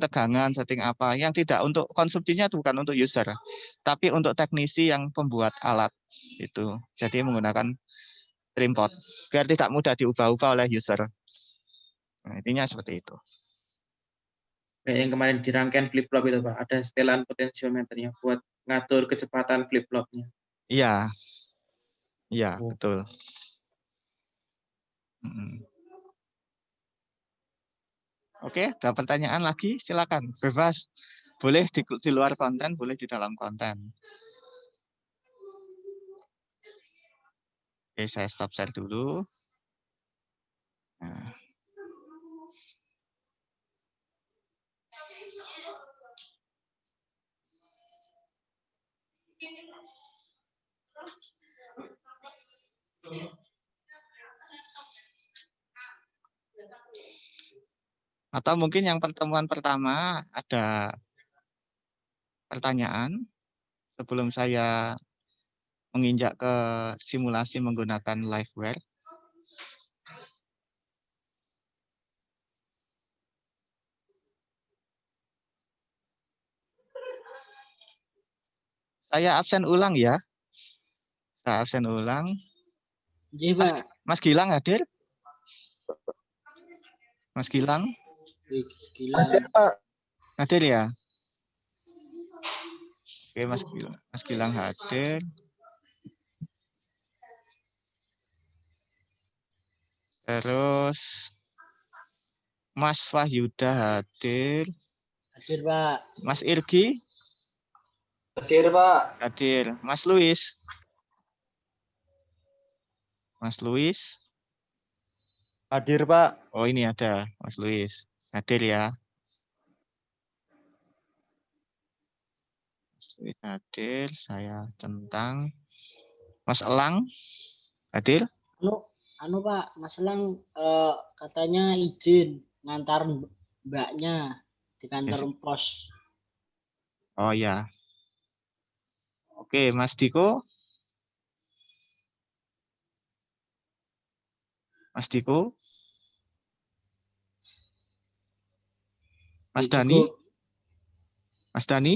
tegangan, setting apa, yang tidak untuk konsumsinya bukan untuk user, tapi untuk teknisi yang pembuat alat itu. Jadi menggunakan trim pot biar tidak mudah diubah-ubah oleh user. Nah, intinya seperti itu. Kayak yang kemarin di rangkaian flip-flop itu, Pak. Ada setelan potensiometernya buat ngatur kecepatan flip-flopnya. Iya, iya Oh. betul. Oke, ada pertanyaan lagi? Silakan, bebas. Boleh di luar konten, boleh di dalam konten. Oke, saya stop share dulu. Nah. Atau mungkin yang pertemuan pertama ada pertanyaan sebelum saya menginjak ke simulasi menggunakan liveware. Saya absen ulang ya. Saya absen ulang. Nggih, Pak. Mas Gilang hadir? Mas Gilang? Wih, gila. Hadir ya? Oke, Mas Gilang hadir. Terus Mas Wahyuda hadir. Hadir, Pak. Mas Irgi Hadir, Pak. hadir. Mas Luis. Mas Luis. Hadir, Pak. Oh, ini ada Mas Luis. Hadir ya. Mas Luis hadir. Saya centang. Mas Elang hadir. Anu Pak, Mas Elang katanya izin ngantar mbaknya di kantor pos. Oh ya. Oke, Mas Diko. Mas Diko. Mas Diko. Dani. Mas Dani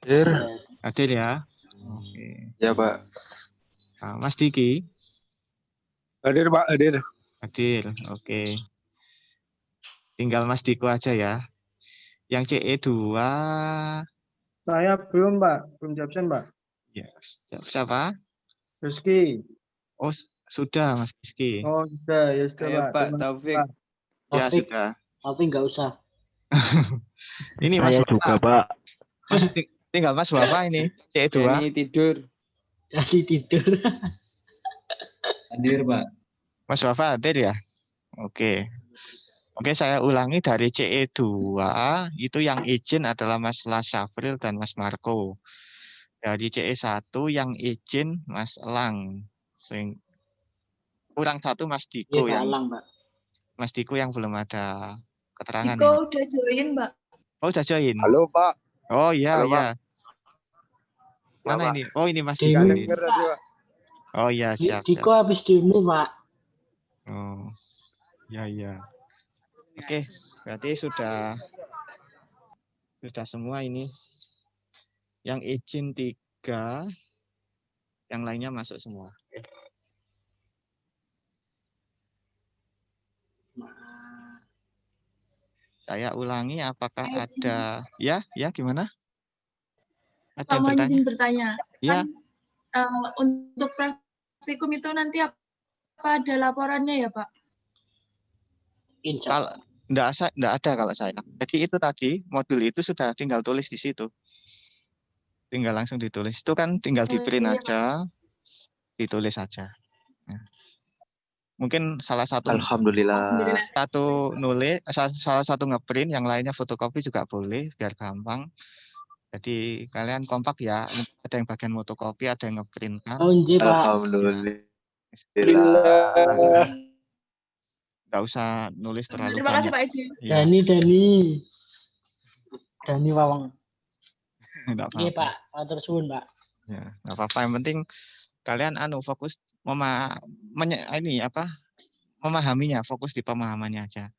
Hadir. hadir ya. Oke. Ya, Pak. Nah, Mas Diki Hadir Pak, hadir. hadir. Oke. Tinggal Mas Diko aja ya. Yang CE2 Saya belum, Pak. Belum absen, Pak. ya, siapa? Rizky. Oh, sudah Mas Rizky. Oh, sudah. Ya sudah, Ayo, Pak. Pak Terima kasih, Taufik. Pak. Ya Taufik. sudah. Tapi nggak usah. Ini Mas Saya juga, Wafa. Pak. Mas, tinggal Mas Wafa ini CE2. Ini tidur. Jadi tidur. Hadir, Pak. Mas Wafa hadir ya? Oke. Oke, saya ulangi dari CE2 itu yang izin adalah Mas Lasyafril dan Mas Marco. Dari CE1 yang izin Mas Elang. Kurang satu Mas Iya, Diko Pak yang Elang, Pak. Mas Diko yang belum ada keterangan Diko ini. udah join, Mbak. Oh, udah join. Halo Pak. Oh iya, Halo, iya. Ya, Mana Pak. ini? Oh, ini Mas Demo. Dika. Nggak Ini. denger tadi Pak. Oh iya, siap, Diko siap. habis demo, Pak. Oh. Ya, iya. Oke, berarti sudah semua ini. Yang izin 3, yang lainnya masuk semua. Oke. Maaf. Saya ulangi apakah ada ya gimana? Ada Pak, yang mohon bertanya? izin bertanya. Ya, Kan untuk praktikum itu nanti apa ada laporannya ya, Pak? Insya kalau enggak ada kalau saya. Jadi itu tadi modul itu sudah tinggal tulis di situ. Tinggal langsung ditulis. Itu kan tinggal Oh, di-print iya, aja, ditulis aja. Ya. Mungkin salah satu Alhamdulillah. salah satu ngeprint, yang lainnya fotokopi juga boleh biar gampang. Jadi kalian kompak ya. Mungkin ada yang bagian fotokopi, ada yang ngeprint kan. Oh, nggih, Pak. Alhamdulillah. Nggak usah nulis terlalu Terima kasih, banyak. Pak Edi. Ya, Dani Wawang. nggak Nggih, apa-apa. Pak. Matur suwun, Pak. Ya, nggak apa-apa. Yang penting kalian fokus memahaminya, fokus di pemahamannya aja.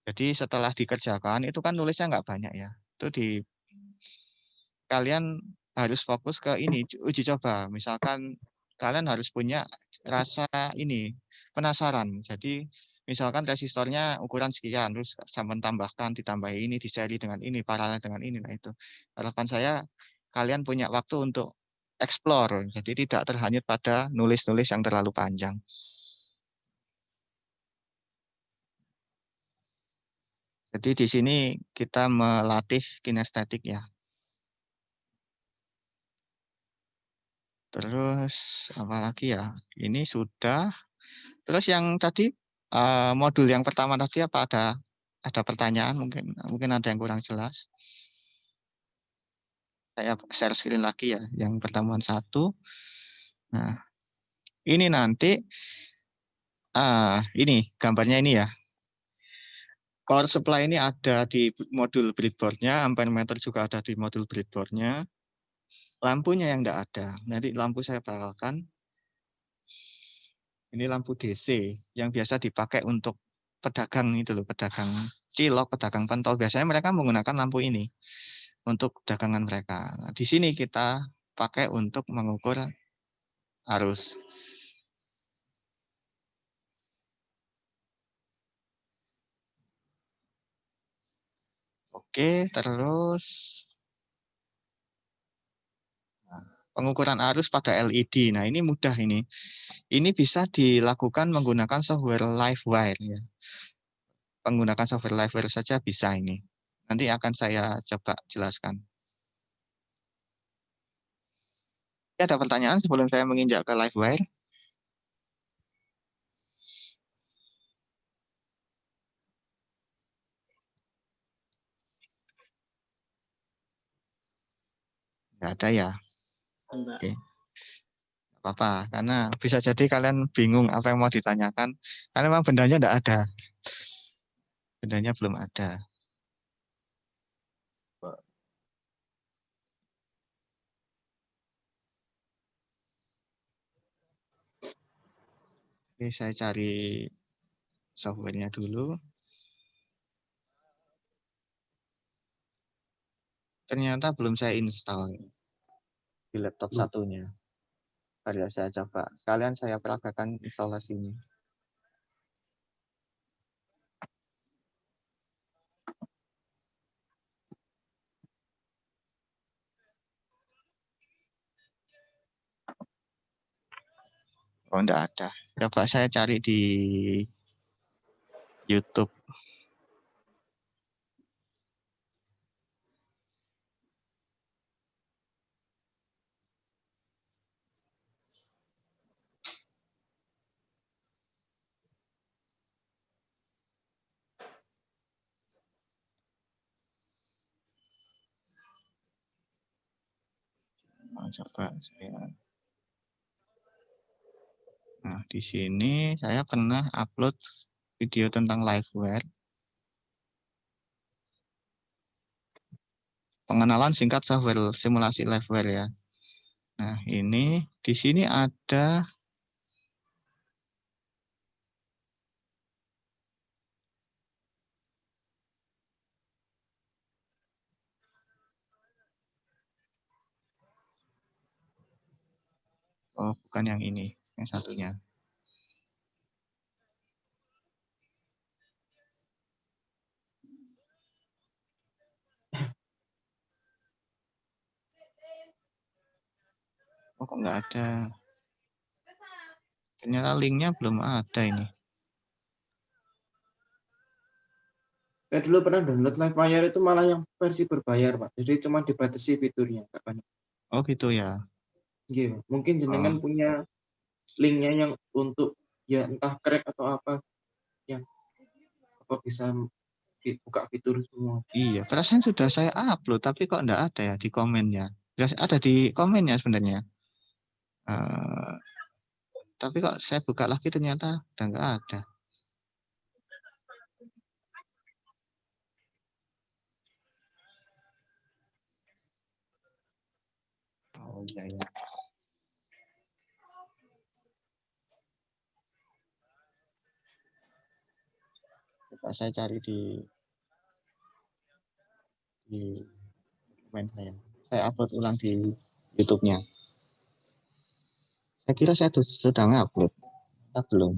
Jadi setelah dikerjakan itu kan nulisnya nggak banyak ya. Itu kalian harus fokus ke ini uji coba. Misalkan kalian harus punya rasa penasaran. Jadi misalkan resistornya ukuran sekian, terus sampai ditambah ini, diseri dengan ini, paralel dengan ini. Nah itu harapan saya kalian punya waktu untuk explore. Jadi tidak terhanyut pada nulis-nulis yang terlalu panjang. Jadi di sini kita melatih kinestetik ya. Terus apa lagi ya? Ini sudah. Terus yang tadi modul yang pertama tadi apa ada pertanyaan? Mungkin ada yang kurang jelas. Saya share screen lagi ya, yang pertemuan 1. Nah, ini nanti ini gambarnya ini ya. Power supply ini ada di modul breadboard-nya, ampere meter juga ada di modul breadboard-nya. Lampunya yang enggak ada. Nanti lampu saya paralelkan. Ini lampu DC yang biasa dipakai untuk pedagang itu loh, pedagang cilok, pedagang pentol. Biasanya mereka menggunakan lampu ini untuk dagangan mereka. Nah, di sini kita pakai untuk mengukur arus. Oke, terus pengukuran arus pada LED. Nah, ini mudah ini. Ini bisa dilakukan menggunakan software LiveWire ya. Menggunakan software LiveWire saja bisa ini. Nanti akan saya coba jelaskan. Ada pertanyaan sebelum saya menginjak ke LiveWire? Nggak ada ya? Enggak. Oke. Apa-apa, karena bisa jadi kalian bingung apa yang mau ditanyakan, karena memang bendanya tidak ada. Bendanya belum ada. Oke, saya cari softwarenya dulu. Ternyata belum saya install di laptop satunya. Mari saya coba. Sekalian saya peragakan instalasinya. Oh, enggak ada. Coba saya cari di YouTube. Coba saya. Nah, di sini saya pernah upload video tentang LiveWire. Pengenalan singkat software simulasi LiveWire ya. Nah, ini di sini ada oh, bukan yang ini, yang satunya. Oh, kok nggak ada. Ternyata linknya belum ada ini. Saya dulu pernah download LiveWire itu malah yang versi berbayar, Pak. Jadi cuma dibatasi fiturnya, nggak banyak. Oh gitu ya. Iya, Pak. Mungkin jenengan Oh. punya linknya yang untuk ya entah crack atau apa yang apa bisa buka fitur semua. Iya, perasaan sudah saya upload, tapi kok enggak ada ya di komennya. Ada di komennya sebenarnya. Tapi kok saya buka lagi ternyata udah enggak ada. Oh iya ya. Coba saya cari di komen saya. Saya upload ulang di YouTube-nya. Saya kira saya sudah ngupload. Atau belum.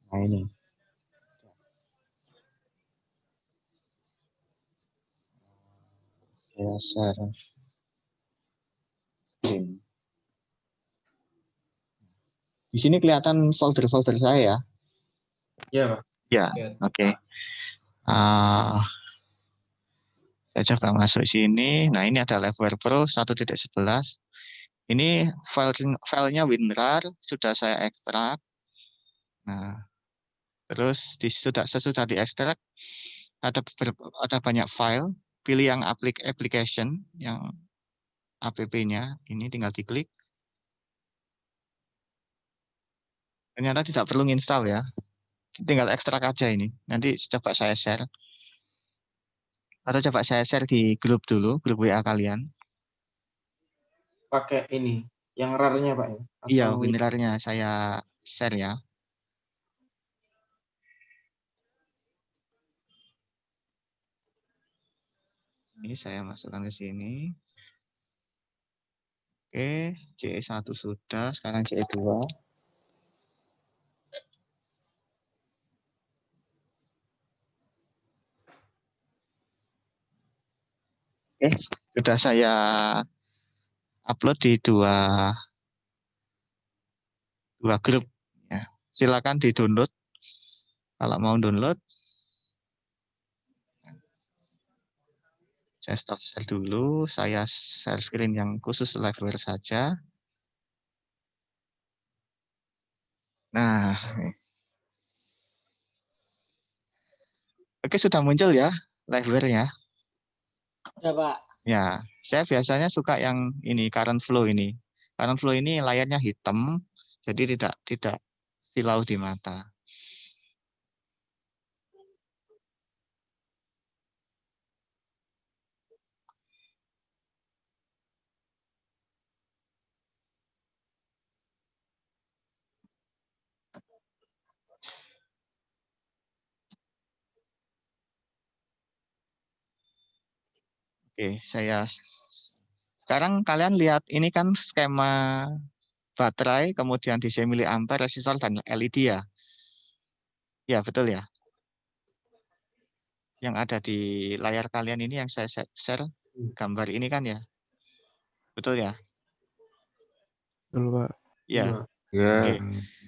Nah ini. Saya share screen. Di sini kelihatan folder-folder saya ya. Iya, Pak. Ya, oke. Saya coba masuk sini. Nah, ini ada LiveWire Pro 1.11. Ini filenya WinRAR sudah saya ekstrak. Nah, terus sesudah diekstrak, ada banyak file, pilih yang application, yang app-nya, ini tinggal diklik. Ternyata tidak perlu install ya, tinggal ekstrak aja ini. Nanti coba saya share. Atau coba saya share di grup dulu, grup WA kalian. Pakai ini, yang RAR-nya Pak ya? Iya, Atau WinRAR-nya saya share ya. Ini saya masukkan ke sini. Oke, CE1 sudah, sekarang CE2. Oke, sudah saya upload di dua grup. Ya. Silakan di-download. Kalau mau download, saya stop share dulu. Saya share screen yang khusus liveware saja. Nah, oke sudah muncul ya liveware-nya. Ya, Pak. Ya, saya biasanya suka yang ini current flow ini. Current flow ini layarnya hitam, jadi tidak silau di mata. Oke, sekarang kalian lihat ini kan skema baterai, kemudian DC miliampere, resistor dan LED ya. Ya, betul ya. Yang ada di layar kalian ini yang saya share gambar ini kan ya. Betul ya? Betul, Pak. Ya. Ya. Oke.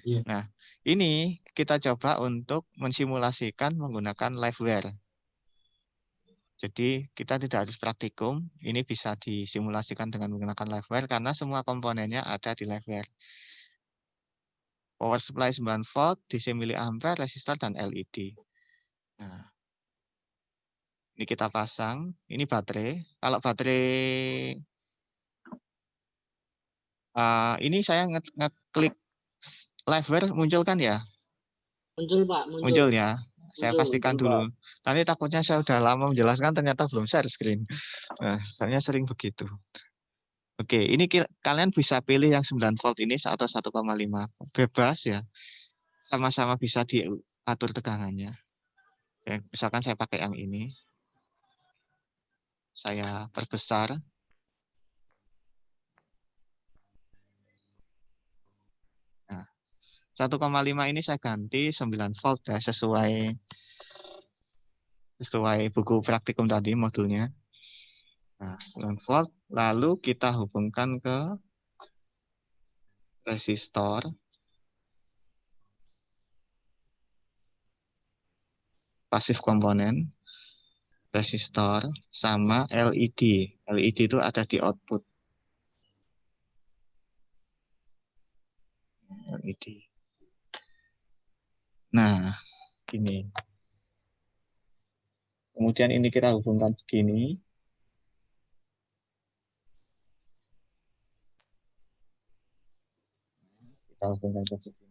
Iya. Nah, ini kita coba untuk mensimulasikan menggunakan liveware. Jadi kita tidak harus praktikum, ini bisa disimulasikan dengan menggunakan liveware karena semua komponennya ada di liveware. Power supply 9 volt, DC miliampere, resistor dan LED. Nah, ini kita pasang, ini baterai. Kalau baterai ini saya ngeklik liveware muncul kan ya? Muncul, Pak. Muncul ya. Saya Muncul, pastikan muncul, dulu. Nanti takutnya saya udah lama menjelaskan ternyata belum share screen. Nah, soalnya sering begitu. Oke, ini kalian bisa pilih yang 9 volt ini atau 1,5. Bebas ya. Sama-sama bisa diatur tegangannya. Oke, misalkan saya pakai yang ini. Saya perbesar. Nah, 1,5 ini saya ganti 9 volt ya, sesuai buku praktikum tadi modulnya. Nah, 9 volt. Lalu kita hubungkan ke resistor. Pasif komponen. Resistor sama LED. LED itu ada di output. LED. Nah, gini. Kemudian ini kita hubungkan begini. Kita hubungkan ke begini.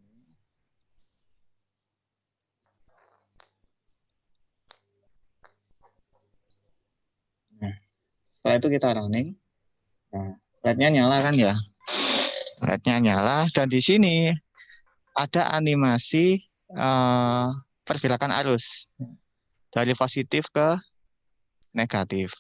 Nah, setelah itu kita running. Nah, LED-nya nyala kan ya? LED-nya nyala dan di sini ada animasi pergerakan arus dari positif ke negatif.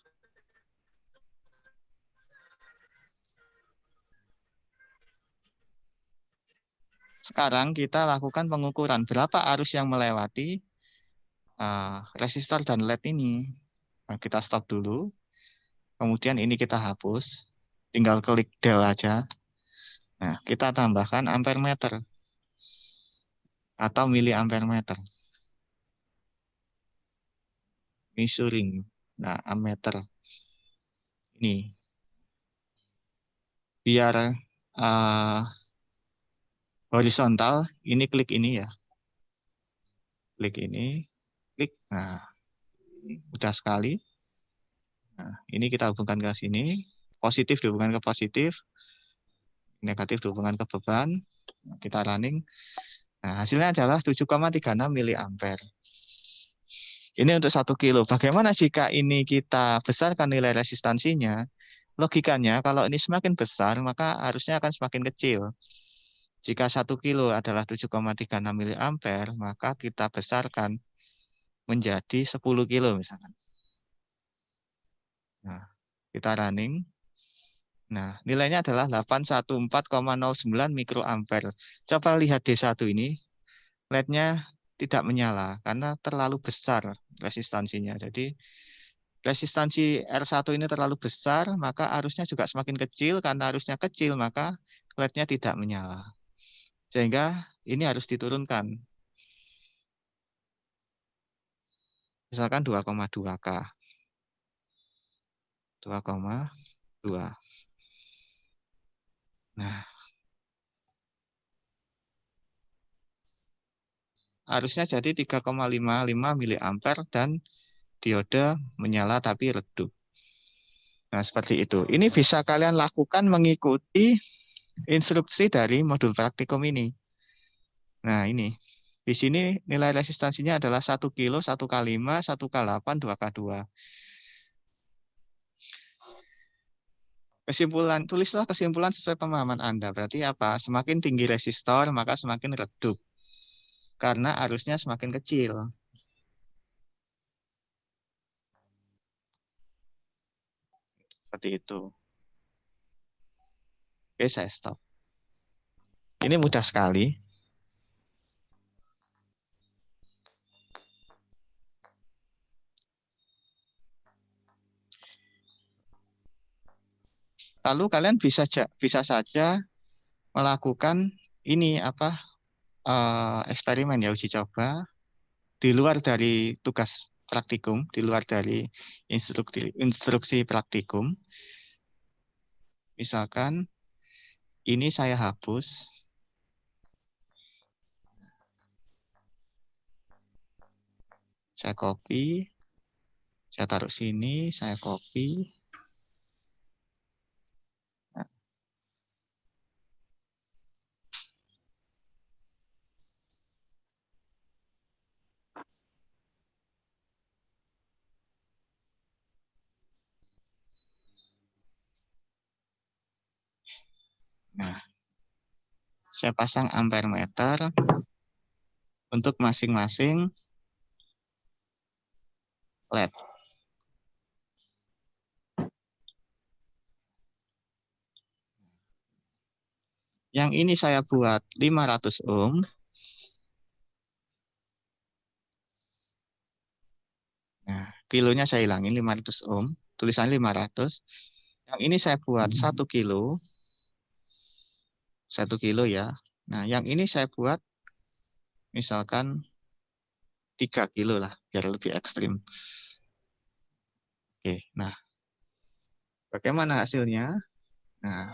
Sekarang kita lakukan pengukuran berapa arus yang melewati resistor dan LED ini. Nah, kita stop dulu. Kemudian ini kita hapus. Tinggal klik del aja. Nah, kita tambahkan ampere meter atau miliampere meter. Measuring. Nah, ammeter. Ini. Biar horizontal, ini klik ini ya. Klik ini. Klik. Nah, Mudah sekali. Nah, ini kita hubungkan ke sini. Positif dihubungkan ke positif. Negatif dihubungkan ke beban. Kita running. Nah, hasilnya adalah 7,36 miliampere. Ini untuk 1 kilo. Bagaimana jika ini kita besarkan nilai resistansinya? Logikanya, kalau ini semakin besar, maka harusnya akan semakin kecil. Jika 1 kilo adalah 7,36 miliampere, maka kita besarkan menjadi 10 kilo misalkan. Nah, kita running. Nah, nilainya adalah 814,09 mikroampere. Coba lihat D1 ini, LED-nya tidak menyala karena terlalu besar resistansinya. Jadi resistansi R1 ini terlalu besar, maka arusnya juga semakin kecil. Karena arusnya kecil, maka LED-nya tidak menyala. Sehingga ini harus diturunkan. Misalkan 2,2 K. 2,2. Nah, arusnya jadi 3,55 miliampere dan diode menyala tapi redup. Nah, seperti itu. Ini bisa kalian lakukan mengikuti instruksi dari modul praktikum ini. Nah, ini. Di sini nilai resistansinya adalah 1 kilo, 1K5, 1K8, 2K2. Kesimpulan, tulislah kesimpulan sesuai pemahaman Anda. Berarti apa? Semakin tinggi resistor, maka semakin redup. Karena arusnya semakin kecil. Seperti itu. Oke, saya stop. Ini mudah sekali. Lalu kalian bisa saja melakukan ini eksperimen ya, uji coba di luar dari tugas praktikum, di luar dari instruksi praktikum. Misalkan ini saya hapus. Saya copy. Saya taruh sini, saya copy. Nah, saya pasang ampere meter untuk masing-masing LED. Yang ini saya buat 500 ohm. Nah, kilonya saya hilangin 500 ohm. Tulisannya 500. Yang ini saya buat 1 kilo. 1 kilo ya. Nah, yang ini saya buat misalkan 3 kilo lah, biar lebih ekstrim. Oke, nah. Bagaimana hasilnya? Nah,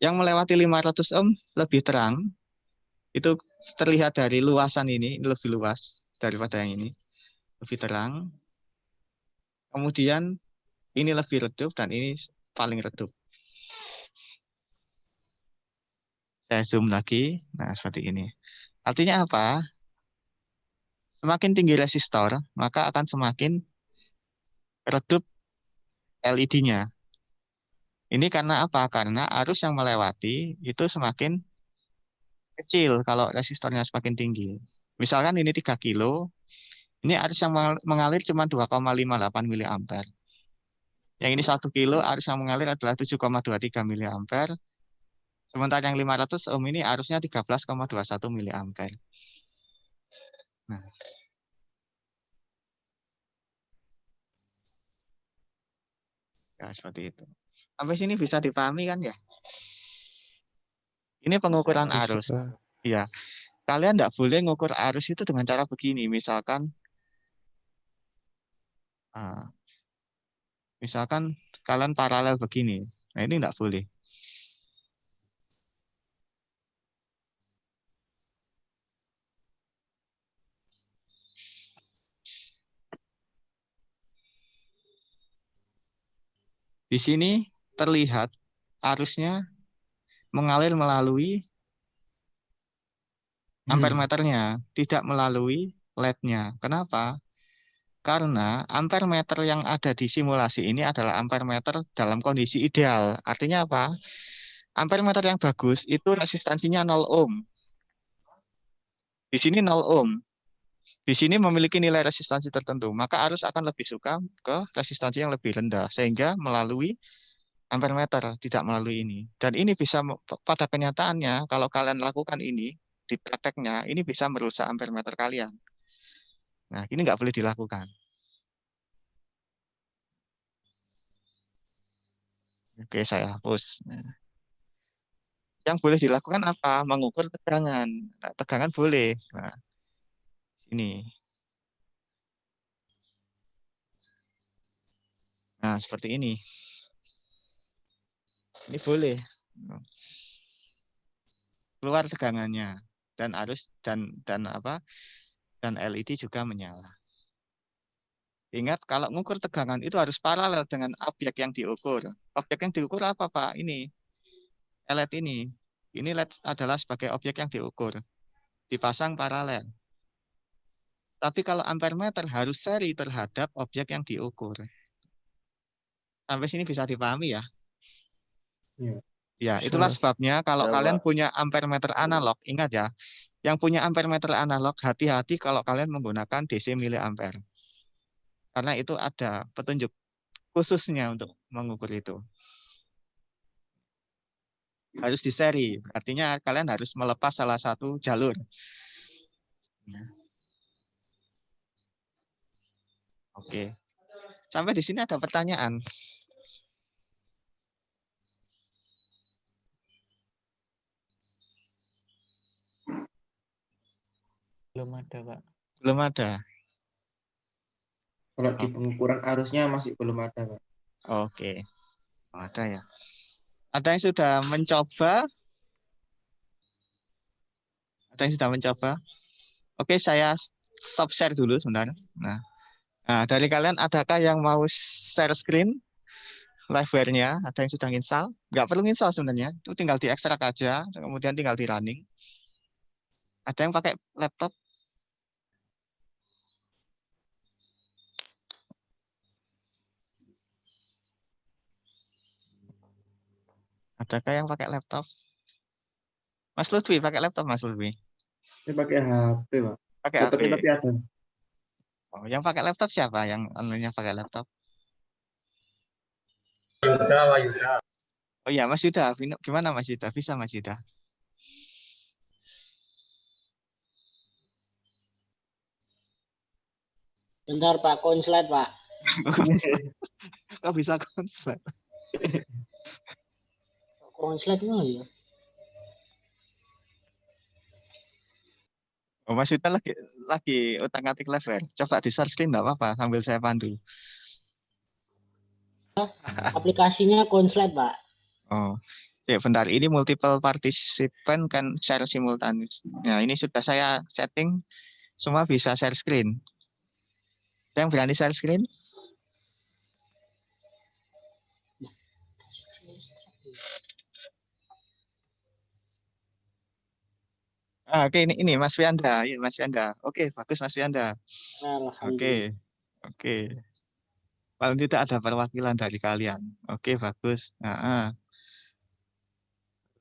yang melewati 500 ohm lebih terang. Itu terlihat dari luasan ini lebih luas daripada yang ini. Lebih terang. Kemudian ini lebih redup dan ini paling redup. Saya zoom lagi. Nah, seperti ini. Artinya apa? Semakin tinggi resistor, maka akan semakin redup LED-nya. Ini karena apa? Karena arus yang melewati itu semakin kecil kalau resistornya semakin tinggi. Misalkan ini 3 kilo, ini arus yang mengalir cuma 2,58 miliampere. Yang ini 1 kilo, arus yang mengalir adalah 7,23 miliampere. Sementara yang 500 ohm ini arusnya 13,21 miliampere. Nah, ya seperti itu. Sampai sini bisa dipahami kan ya? Ini pengukuran arus. Bisa. Ya, kalian tidak boleh ngukur arus itu dengan cara begini. Misalkan kalian paralel begini. Nah, ini tidak boleh. Di sini terlihat arusnya mengalir melalui ampermeternya, tidak melalui LED-nya. Kenapa? Karena ampermeter yang ada di simulasi ini adalah ampermeter dalam kondisi ideal. Artinya apa? Ampermeter yang bagus itu resistansinya 0 ohm. Di sini 0 ohm. Di sini memiliki nilai resistansi tertentu, maka arus akan lebih suka ke resistansi yang lebih rendah, sehingga melalui ampermeter, tidak melalui ini. Dan ini bisa, pada kenyataannya, kalau kalian lakukan ini, di prakteknya, ini bisa merusak ampermeter kalian. Nah, ini nggak boleh dilakukan. Oke, saya hapus. Nah, yang boleh dilakukan apa? Mengukur tegangan. Nah, tegangan boleh. Nah, ini. Nah, seperti ini. Ini boleh. Keluar tegangannya dan arus dan apa? Dan LED juga menyala. Ingat, kalau mengukur tegangan itu harus paralel dengan objek yang diukur. Objek yang diukur apa, Pak? Ini. LED ini. Ini LED adalah sebagai objek yang diukur. Dipasang paralel. Tapi kalau ampermeter harus seri terhadap objek yang diukur. Sampai sini bisa dipahami ya? Iya. Ya, Bisa. itulah sebabnya kalau Ya, kalian Pak. punya ampermeter analog, ingat ya, yang punya ampermeter analog, hati-hati kalau kalian menggunakan DC miliampere. Karena itu ada petunjuk khususnya untuk mengukur itu. Harus di seri, artinya kalian harus melepas salah satu jalur. Oke. Sampai di sini ada pertanyaan. Belum ada, Pak. Belum ada. Kalau di pengukuran arusnya masih belum ada, Pak. Oke. Ada ya. Ada yang sudah mencoba? Ada yang sudah mencoba? Oke, saya stop share dulu sebentar. Nah, dari kalian adakah yang mau share screen liveware-nya? Ada yang sudah install? Nggak perlu install sebenarnya. Itu tinggal diekstrak aja, kemudian tinggal di running. Ada yang pakai laptop? Adakah yang pakai laptop? Mas Lutfi pakai laptop, Mas Lutfi? Ini pakai HP, Pak. Pakai HP. Laptopnya tapi ada. Oh, yang pakai laptop siapa? Yang online-nya pakai laptop? Oh iya, Mas Yuda. Gimana Mas Yuda? Bisa Mas Yuda? Bentar Pak, konslet Pak. Kok bisa konslet? Konslet mah ya. Oh, Mas Yuda lagi utak-atik level. Coba di share screen nggak apa-apa sambil saya pandu. Aplikasinya konslet Pak. Oh, ya bentar. Ini multiple participant kan share simultaneous. Nah, ini sudah saya setting. Semua bisa share screen. Yang berani share screen? Oke, ini Mas Fianda. Iya, Mas Fianda. Oke, bagus Mas Fianda. Alhamdulillah. Oke. Paling tidak ada perwakilan dari kalian. Oke, bagus.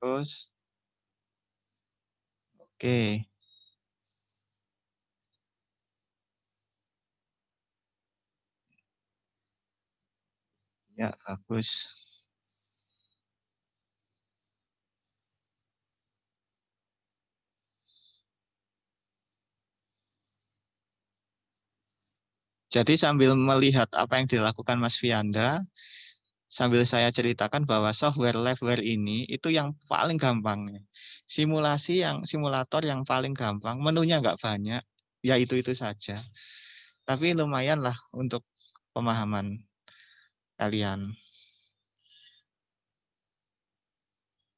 Terus, oke. Ya, bagus. Jadi sambil melihat apa yang dilakukan Mas Fianda, sambil saya ceritakan bahwa software liveware ini itu yang paling gampang. Simulator yang paling gampang, menunya nggak banyak, ya itu saja. Tapi lumayan lah untuk pemahaman kalian.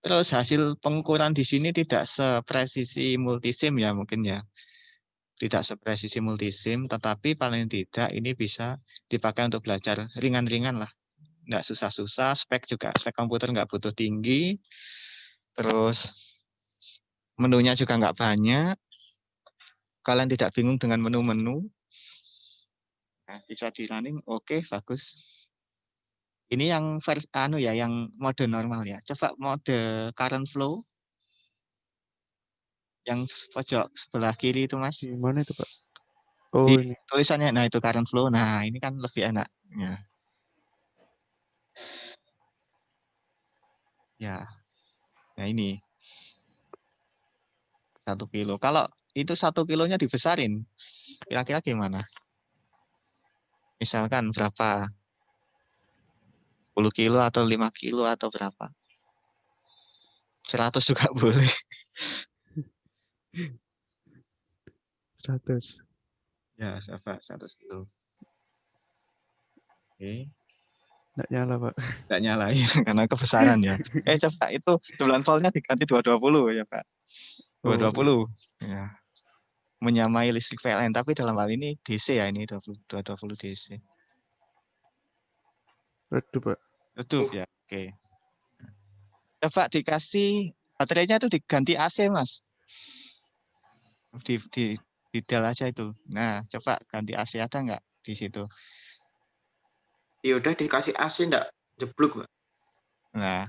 Terus hasil pengukuran di sini tidak sepresisi multisim ya mungkin ya. Tidak sepresisi multisim, tetapi paling tidak ini bisa dipakai untuk belajar ringan-ringan lah. nggak susah-susah, spek komputer nggak butuh tinggi, terus menunya juga nggak banyak, kalian tidak bingung dengan menu-menu, nah, bisa di running, oke, bagus. Ini yang yang mode normal ya. Coba mode current flow, yang pojok sebelah kiri itu Mas. Di mana itu, Pak? Di Oh, ini. tulisannya, nah itu current flow, nah ini kan lebih enak. Ya, nah ini 1 kilo. Kalau itu 1 kilonya dibesarin, kira-kira gimana? Misalkan berapa? 10 kilo atau 5 kilo atau berapa? 100 juga boleh. 100. Ya, coba 100 kilo. Oke, Nggak nyala, Pak. nggak nyalain karena kebesaran ya. Coba itu 9 voltnya diganti 220 ya Pak. 220. Ya. Menyamai listrik PLN, tapi dalam hal ini DC ya, ini 220 DC. Redup, Pak. Redup ya, oke. Coba dikasih baterainya itu diganti AC Mas. Di del aja itu. Nah, coba ganti AC ada nggak di situ? Ya udah dikasih AC enggak jeblok, Pak. Nah,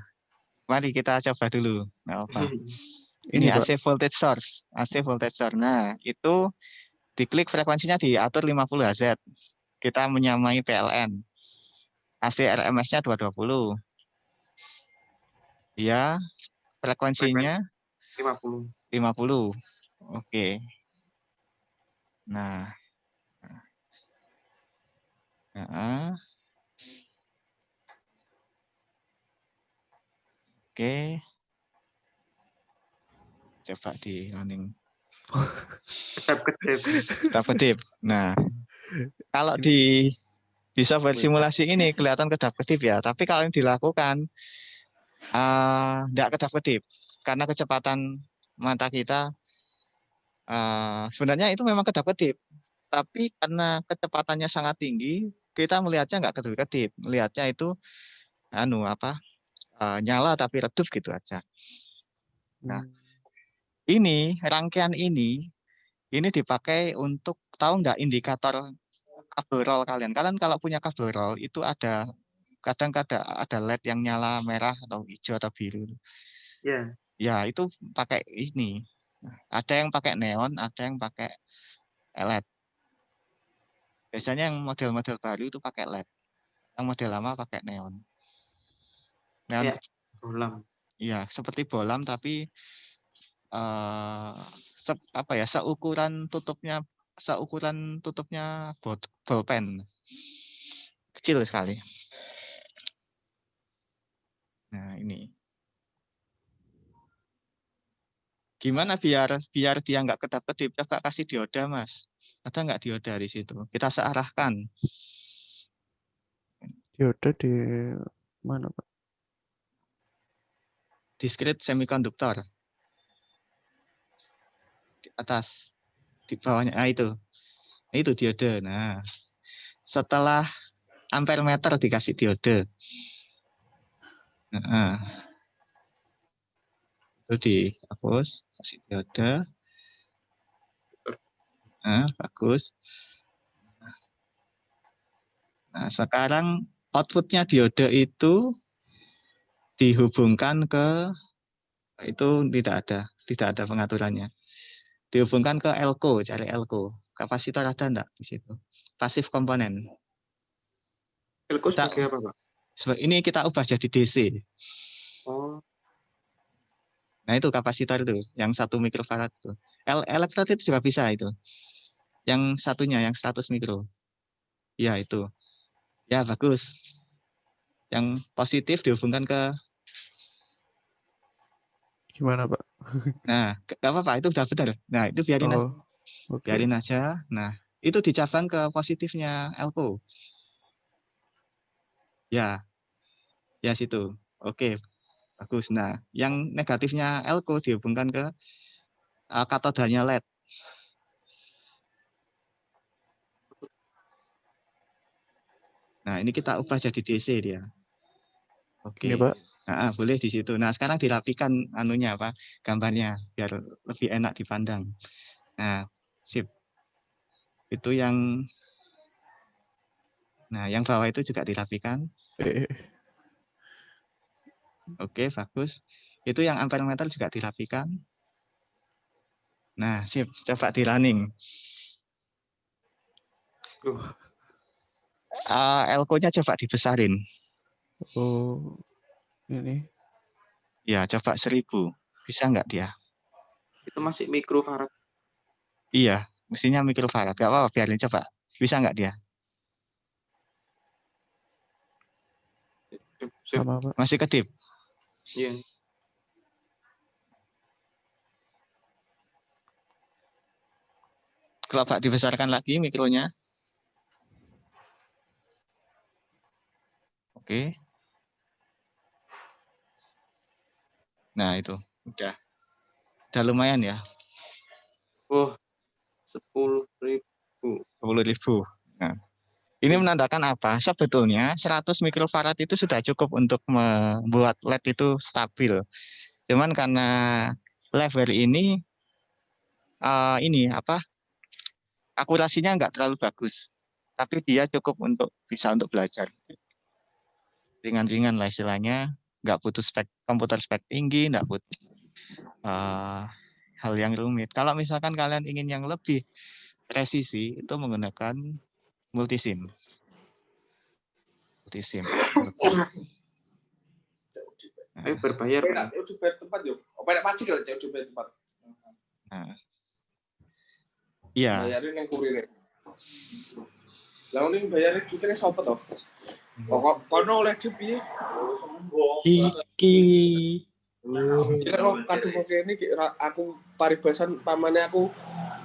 mari kita coba dulu. Nggak apa. Ini, Ini Pak. AC voltage source. AC voltage source. Nah, itu diklik frekuensinya diatur 50 Hz. Kita menyamai PLN. AC RMS-nya 220. Ya, frekuensinya 50. 50. Oke. Nah. Nah. Oke. Coba di running. Kedap-kedip. Nah, kalau di software simulasi ini kelihatan kedap-kedip ya, tapi kalau yang dilakukan tidak kedap-kedip karena kecepatan mata kita sebenarnya itu memang kedap-kedip, tapi karena kecepatannya sangat tinggi, kita melihatnya nggak kedip-kedip, melihatnya itu nyala tapi redup gitu aja. Nah, ini rangkaian ini dipakai untuk, tahu nggak, indikator kabel roll kalian. Kalian kalau punya kabel roll itu kadang ada LED yang nyala merah atau hijau atau biru. Ya. Ya, itu pakai ini. Ada yang pakai neon, ada yang pakai LED. Biasanya yang model-model baru itu pakai LED. Yang model lama pakai neon. Neon Ya, bolam. Iya, seperti bolam tapi seukuran tutupnya bolpen. Kecil sekali. Nah, ini. Gimana biar dia nggak kedap-kedip? Coba kasih dioda, Mas. Ada nggak dioda di situ? Kita searahkan. Dioda di mana, Pak? Discrete semikonduktor. Di atas. Di bawahnya. Nah, itu. Itu diode. Nah, setelah ampere meter dikasih diode. Nah, itu dihapus, kasih diode. Nah, bagus. Nah, sekarang outputnya diode itu dihubungkan ke, itu tidak ada pengaturannya. Dihubungkan ke elko, cari elko. Kapasitor ada enggak di situ? Pasif komponen. Elko sebagai apa, Pak? Ini kita ubah jadi DC. Oh. Nah, itu kapasitor itu, yang 1 mikrofarad itu. Elektrod itu juga bisa itu. Yang satunya, yang 100 mikro. Ya, itu. Ya, bagus. Yang positif dihubungkan ke, Gimana, Pak? nah, nggak apa-apa, itu udah benar. Nah, itu biarin aja. Oke. Biarin aja. Nah, itu dicabang ke positifnya elko. Ya, situ. Oke, bagus. Nah, yang negatifnya elko dihubungkan ke katodanya LED. Nah, ini kita ubah jadi DC dia. Oke. Ini, Pak. Boleh di situ. Nah, sekarang dirapikan anunya apa? Gambarnya biar lebih enak dipandang. Nah, sip. Itu yang yang bawah itu juga dirapikan. Oke, bagus. Itu yang ampermeter juga dirapikan. Nah, sip. Coba di running. Elko-nya coba dibesarin. Oh, ini. Ya, coba 1000. Bisa nggak dia? Itu masih mikrofarad. Iya, mestinya mikrofarad. Nggak apa-apa, biarin coba. Bisa nggak dia? Sama, Pak. Masih kedip? Iya. Coba dibesarkan lagi mikronya. Oke. Nah, itu. Udah lumayan ya. Oh, 10.000. 10.000. Nah, ini menandakan apa? Sebetulnya 100 mikrofarad itu sudah cukup untuk membuat LED itu stabil. Cuman karena level ini akurasinya nggak terlalu bagus. Tapi dia cukup bisa untuk belajar. Ringan-ringan lah istilahnya. Nggak butuh komputer spek tinggi, nggak butuh hal yang rumit. Kalau misalkan kalian ingin yang lebih presisi, itu menggunakan multisim. Ayo berbayar. Nah, iya. Bayarin yang kurir. Lah ning bayare jutine sapa to? Kok kono oleh jup piye? Iki. Ya kok kadung kok kene aku paribasan pamane aku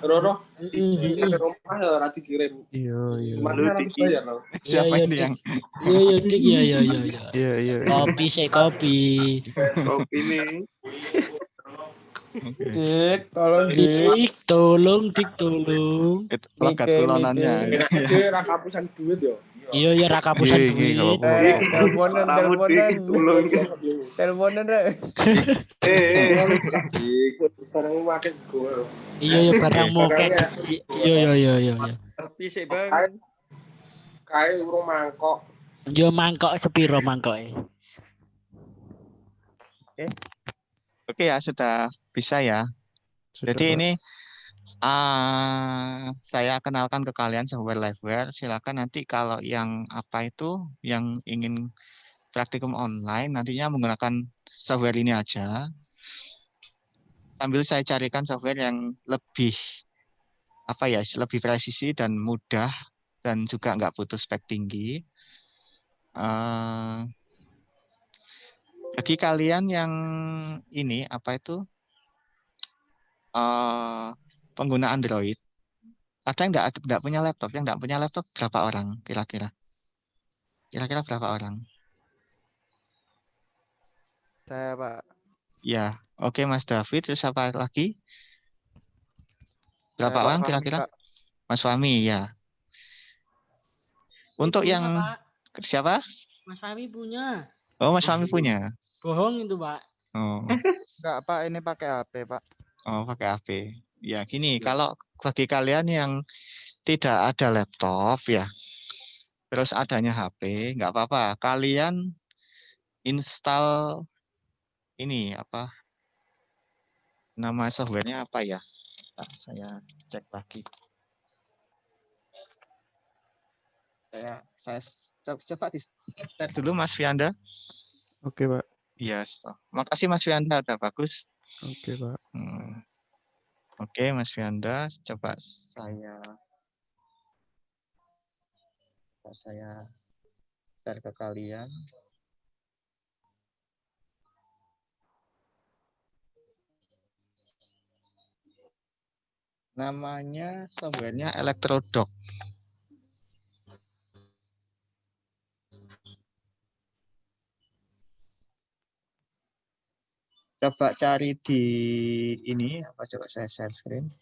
Roro. Ada rumah ya ora dikirim. Iya. Mana harus bayar loh. Siapa ini yang Iya, Dik. Iya. Iya. Kopi. Kopi nih. Dik, tolong Dik, tolong. logat kulonannya. Jadi ra kapusan duit yo. Iya, ra kapusan duit. teleponan Rek. Barang akeh go. Iya, barang mokek. Iya. Tapi sik Bang. Kae urung mangkok. Yo mangkok sepiro mangkoke? Oke ya, sudah bisa ya. Sudah, Jadi Pak. ini saya kenalkan ke kalian software Liveware. Silakan nanti kalau yang yang ingin praktikum online nantinya menggunakan software ini aja. Sambil saya carikan software yang lebih lebih presisi dan mudah dan juga nggak butuh spek tinggi. Bagi kalian yang ini pengguna Android, ada yang nggak punya laptop? Yang nggak punya laptop berapa orang kira-kira? Kira-kira berapa orang? Saya, Pak. Ya, oke Mas David. Terus apa lagi? Berapa orang kira-kira? Mas Fahmi, ya. Untuk Punya, yang Pak. siapa? Mas Fahmi punya. Oh, Mas Fahmi punya. Bohong itu, Pak. Oh, Enggak, Pak, ini pakai HP, Pak. pakai HP. Ya, gini, kalau bagi kalian yang tidak ada laptop ya, terus adanya HP, nggak apa-apa. Kalian install ini nama softwarenya apa ya? Saya cek lagi. Saya coba di share dulu Mas Fianda. Oke, Pak. Yes. Makasih Mas Fianda, udah bagus. Oke, Pak. Oke, Mas Fianda, coba saya share ke kalian. Namanya softwarenya Electrodock. Coba cari di ini, coba saya share screen.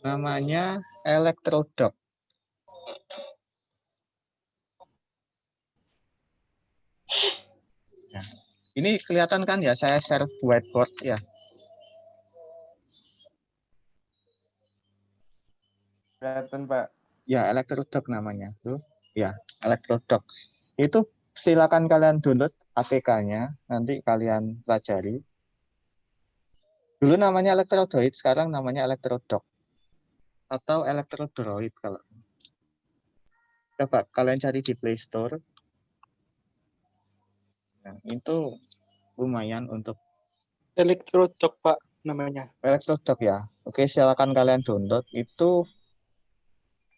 Namanya elektrodok. Ya. Ini kelihatan kan ya, saya share whiteboard ya. Kelihatan, Pak. Ya, elektrodok namanya. Tuh. Ya, elektrodok. Itu silakan kalian download APK-nya, nanti kalian pelajari. Dulu namanya elektrodroid, sekarang namanya elektrodok. Atau elektrodroid kalau. Coba kalian cari di Play Store. Nah, itu lumayan untuk Elektrodok, Pak, namanya. elektrodok ya. Oke, silakan kalian download. Itu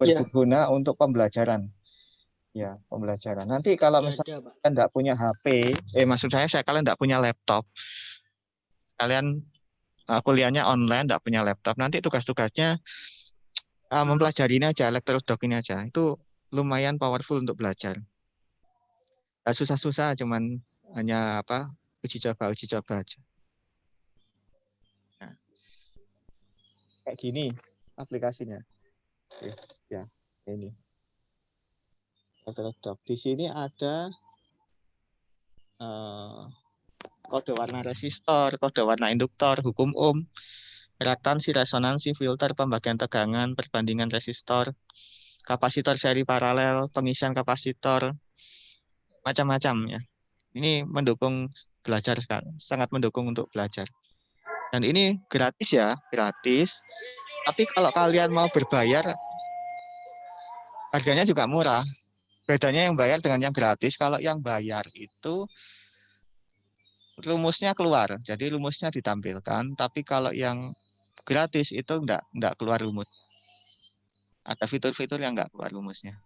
Ya. berguna untuk pembelajaran. Ya, pembelajaran. Nanti kalau Ada, misalnya Pak. kalian tidak punya HP, maksud saya kalian tidak punya laptop, kalian kuliahnya online, tidak punya laptop, nanti tugas-tugasnya mempelajari ini aja, elektrodok ini aja. Itu lumayan powerful untuk belajar. Nggak susah-susah, cuman hanya uji coba aja. Nah, kayak gini aplikasinya. Ya, ini. Elektrodok. Di sini ada kode warna resistor, kode warna induktor, hukum ohm, reaktansi, resonansi, filter, pembagian tegangan, perbandingan resistor, kapasitor seri paralel, pengisian kapasitor, macam-macam ya. Ini mendukung belajar sekali, sangat mendukung untuk belajar. Dan ini gratis ya, gratis. Tapi kalau kalian mau berbayar, harganya juga murah. Bedanya yang bayar dengan yang gratis, kalau yang bayar itu rumusnya keluar, jadi rumusnya ditampilkan. Tapi kalau yang gratis itu enggak keluar rumus. Ada fitur-fitur yang enggak keluar rumusnya.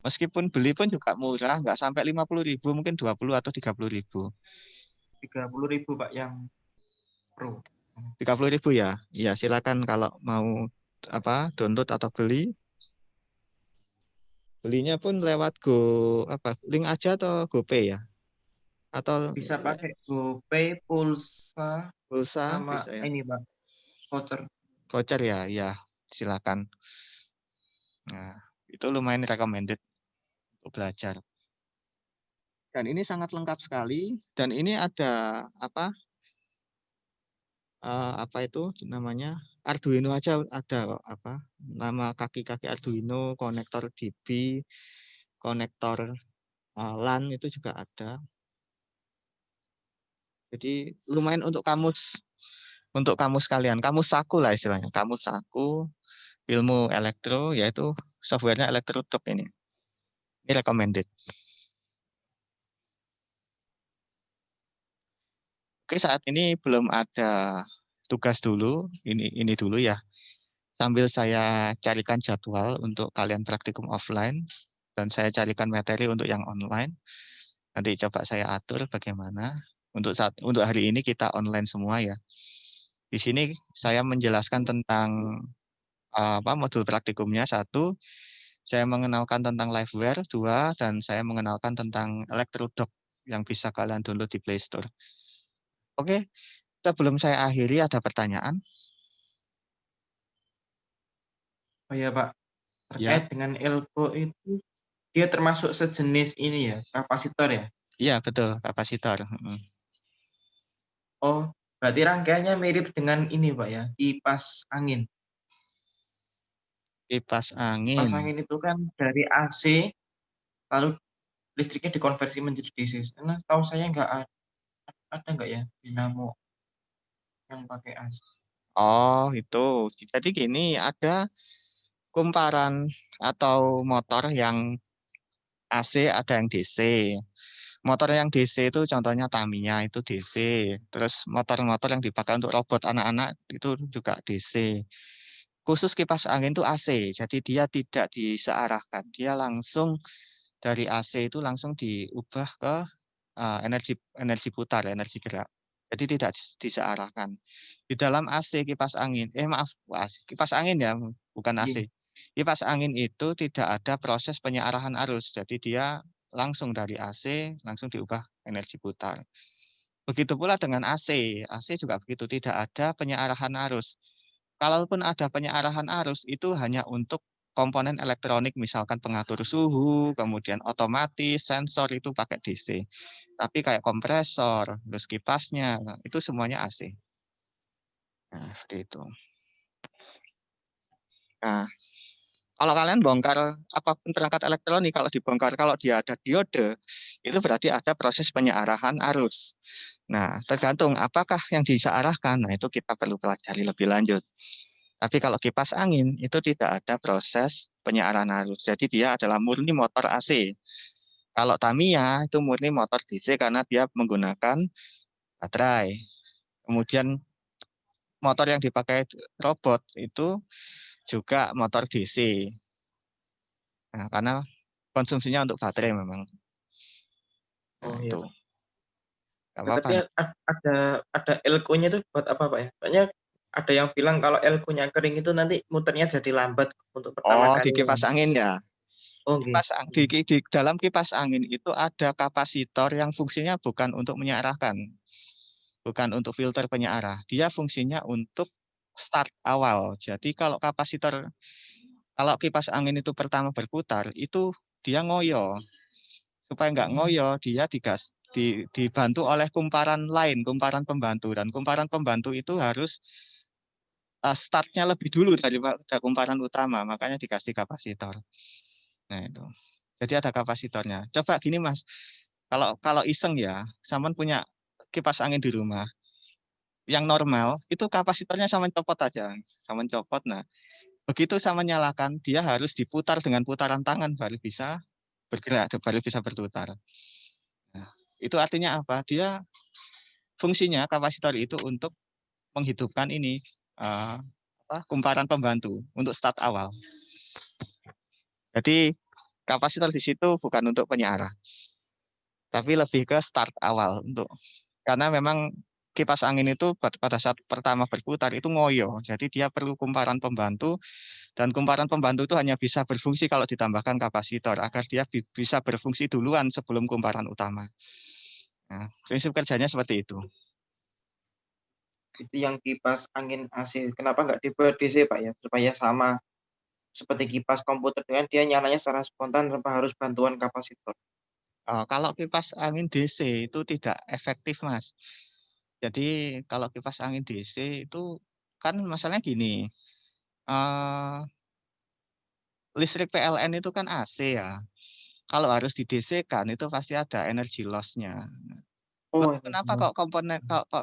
Meskipun beli pun juga murah, enggak sampai 50.000, mungkin 20 atau 30.000. 30.000 Pak yang Pro. 30.000 ya. Ya, silakan kalau mau download atau beli. Belinya pun lewat link aja atau GoPay ya? Atau Bisa pakai GoPay, pulsa, sama bisa ya? ini Pak, voucher. Voucher ya, ya silakan. Nah, itu lumayan recommended untuk belajar. Dan ini sangat lengkap sekali. Dan ini ada itu namanya Arduino aja ada nama kaki-kaki Arduino, konektor DB, konektor LAN itu juga ada. Jadi lumayan untuk kamus kalian, kamus saku lah istilahnya, kamus saku ilmu elektro, yaitu softwarenya elektrodok ini. Ini recommended. Oke, saat ini belum ada tugas dulu, ini dulu ya. Sambil saya carikan jadwal untuk kalian praktikum offline dan saya carikan materi untuk yang online. Nanti coba saya atur bagaimana. Untuk hari ini kita online semua ya. Di sini saya menjelaskan tentang modul praktikumnya 1, saya mengenalkan tentang liveware 2, dan saya mengenalkan tentang elektrodok yang bisa kalian download di Play Store. Oke, sebelum saya akhiri ada pertanyaan? Oh ya Pak, Ya. terkait dengan elko itu dia termasuk sejenis ini ya, kapasitor ya? Iya, betul, kapasitor. Oh, berarti rangkaiannya mirip dengan ini Pak ya, kipas angin. Kipas angin. Kipas angin itu kan dari AC, lalu listriknya dikonversi menjadi DC. Karena setahu saya ada nggak ya dinamo yang pakai AC? Oh, itu. Jadi gini, ada kumparan atau motor yang AC, ada yang DC. Motor yang DC itu contohnya Tamiya itu DC. Terus motor-motor yang dipakai untuk robot anak-anak itu juga DC. Khusus kipas angin itu AC, jadi dia tidak disearahkan. Dia langsung dari AC itu langsung diubah ke energi putar, energi gerak. Jadi tidak disearahkan. Di dalam AC kipas angin, kipas angin ya, bukan AC. Kipas angin itu tidak ada proses penyearahan arus. Jadi dia langsung dari AC langsung diubah energi putar. Begitu pula dengan AC. AC juga begitu, tidak ada penyearahan arus. kalaupun ada penyerahan arus itu hanya untuk komponen elektronik, misalkan pengatur suhu, kemudian otomatis, sensor itu pakai DC. Tapi kayak kompresor, terus kipasnya, itu semuanya AC. Nah, seperti itu. Nah, kalau kalian bongkar apapun perangkat elektronik, kalau dibongkar, kalau dia ada diode, itu berarti ada proses penyerahan arus. Nah, tergantung apakah yang disearahkan, nah itu kita perlu pelajari lebih lanjut. Tapi kalau kipas angin itu tidak ada proses penyerahan arus. Jadi dia adalah murni motor AC. Kalau Tamiya itu murni motor DC karena dia menggunakan baterai. Kemudian motor yang dipakai robot itu juga motor DC. Nah, karena konsumsinya untuk baterai memang. Nah, Oh itu. iya. Nggak Nah, tapi apa-apa. ada elko-nya itu buat apa Pak ya? Soalnya ada yang bilang kalau elko-nya kering itu nanti muternya jadi lambat untuk pertama Oh, di kalinya. kipas angin ya. Oh, Di dalam kipas angin itu ada kapasitor yang fungsinya bukan untuk menyarahkan. Bukan untuk filter penyarah. Dia fungsinya untuk start awal. Jadi kalau kipas angin itu pertama berputar, itu dia ngoyo. Supaya nggak ngoyo, dia dibantu oleh kumparan lain, kumparan pembantu. Dan kumparan pembantu itu harus startnya lebih dulu daripada kumparan utama, makanya dikasih kapasitor. Nah itu. Jadi ada kapasitornya. Coba gini Mas, kalau iseng ya, Saman punya kipas angin di rumah, yang normal itu kapasitornya sama copot aja, sama copot. Nah, begitu sama nyalakan, dia harus diputar dengan putaran tangan baru bisa bergerak, baru bisa berputar. Nah, itu artinya apa? Dia fungsinya kapasitor itu untuk menghidupkan ini kumparan pembantu untuk start awal. Jadi kapasitor di situ bukan untuk penyarah, tapi lebih ke start awal karena memang kipas angin itu pada saat pertama berputar itu ngoyo, jadi dia perlu kumparan pembantu dan kumparan pembantu itu hanya bisa berfungsi kalau ditambahkan kapasitor agar dia bisa berfungsi duluan sebelum kumparan utama. Nah, prinsip kerjanya seperti itu. Itu yang kipas angin AC. Kenapa nggak dibuat DC Pak ya? Supaya sama seperti kipas komputer dengan dia nyalanya secara spontan tanpa harus bantuan kapasitor. Kalau kipas angin DC itu tidak efektif Mas. Jadi kalau kipas angin DC itu kan masalahnya gini, listrik PLN itu kan AC ya. Kalau harus di DC kan itu pasti ada energy loss-nya. Oh, Kenapa kok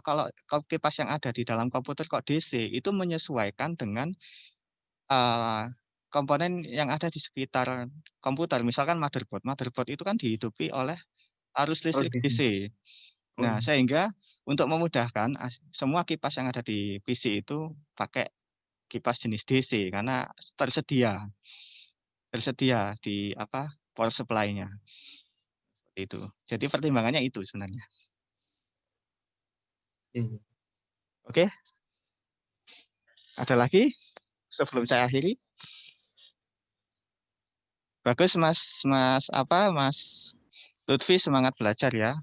kalau kipas yang ada di dalam komputer kok DC itu menyesuaikan dengan komponen yang ada di sekitar komputer. Misalkan motherboard. Motherboard itu kan dihidupi oleh arus listrik DC. Nah, sehingga untuk memudahkan semua kipas yang ada di PC itu pakai kipas jenis DC karena tersedia di power supply-nya. Itu. Jadi pertimbangannya itu sebenarnya. Oke. Ada lagi sebelum saya akhiri? Bagus Mas Lutfi, semangat belajar ya.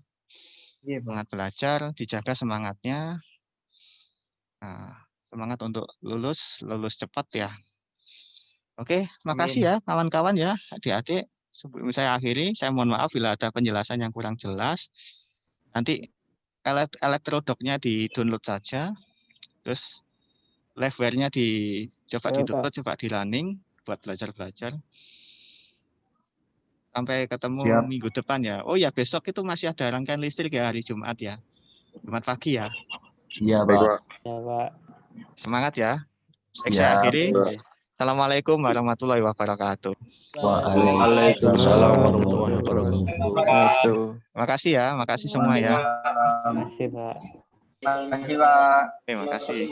Semangat belajar, dijaga semangatnya. Nah, semangat untuk lulus cepat ya. Oke, makasih ya kawan-kawan ya, adik-adik. Sebelum saya akhiri, saya mohon maaf bila ada penjelasan yang kurang jelas. Nanti elektrodoknya di-download saja. Terus liveware-nya coba di-download, coba di-running buat belajar-belajar. Sampai ketemu minggu depan ya. Oh ya, besok itu masih ada rangkaian listrik ya, hari Jumat ya. Jumat pagi ya. Iya, Pak. Ya, Pak. Semangat ya. Baik, saya akhiri. Assalamualaikum warahmatullahi wabarakatuh. Waalaikumsalam warahmatullahi wabarakatuh. Makasih ya, makasih semua ya. Makasih, Pak. Terima kasih, Pak. Terima kasih.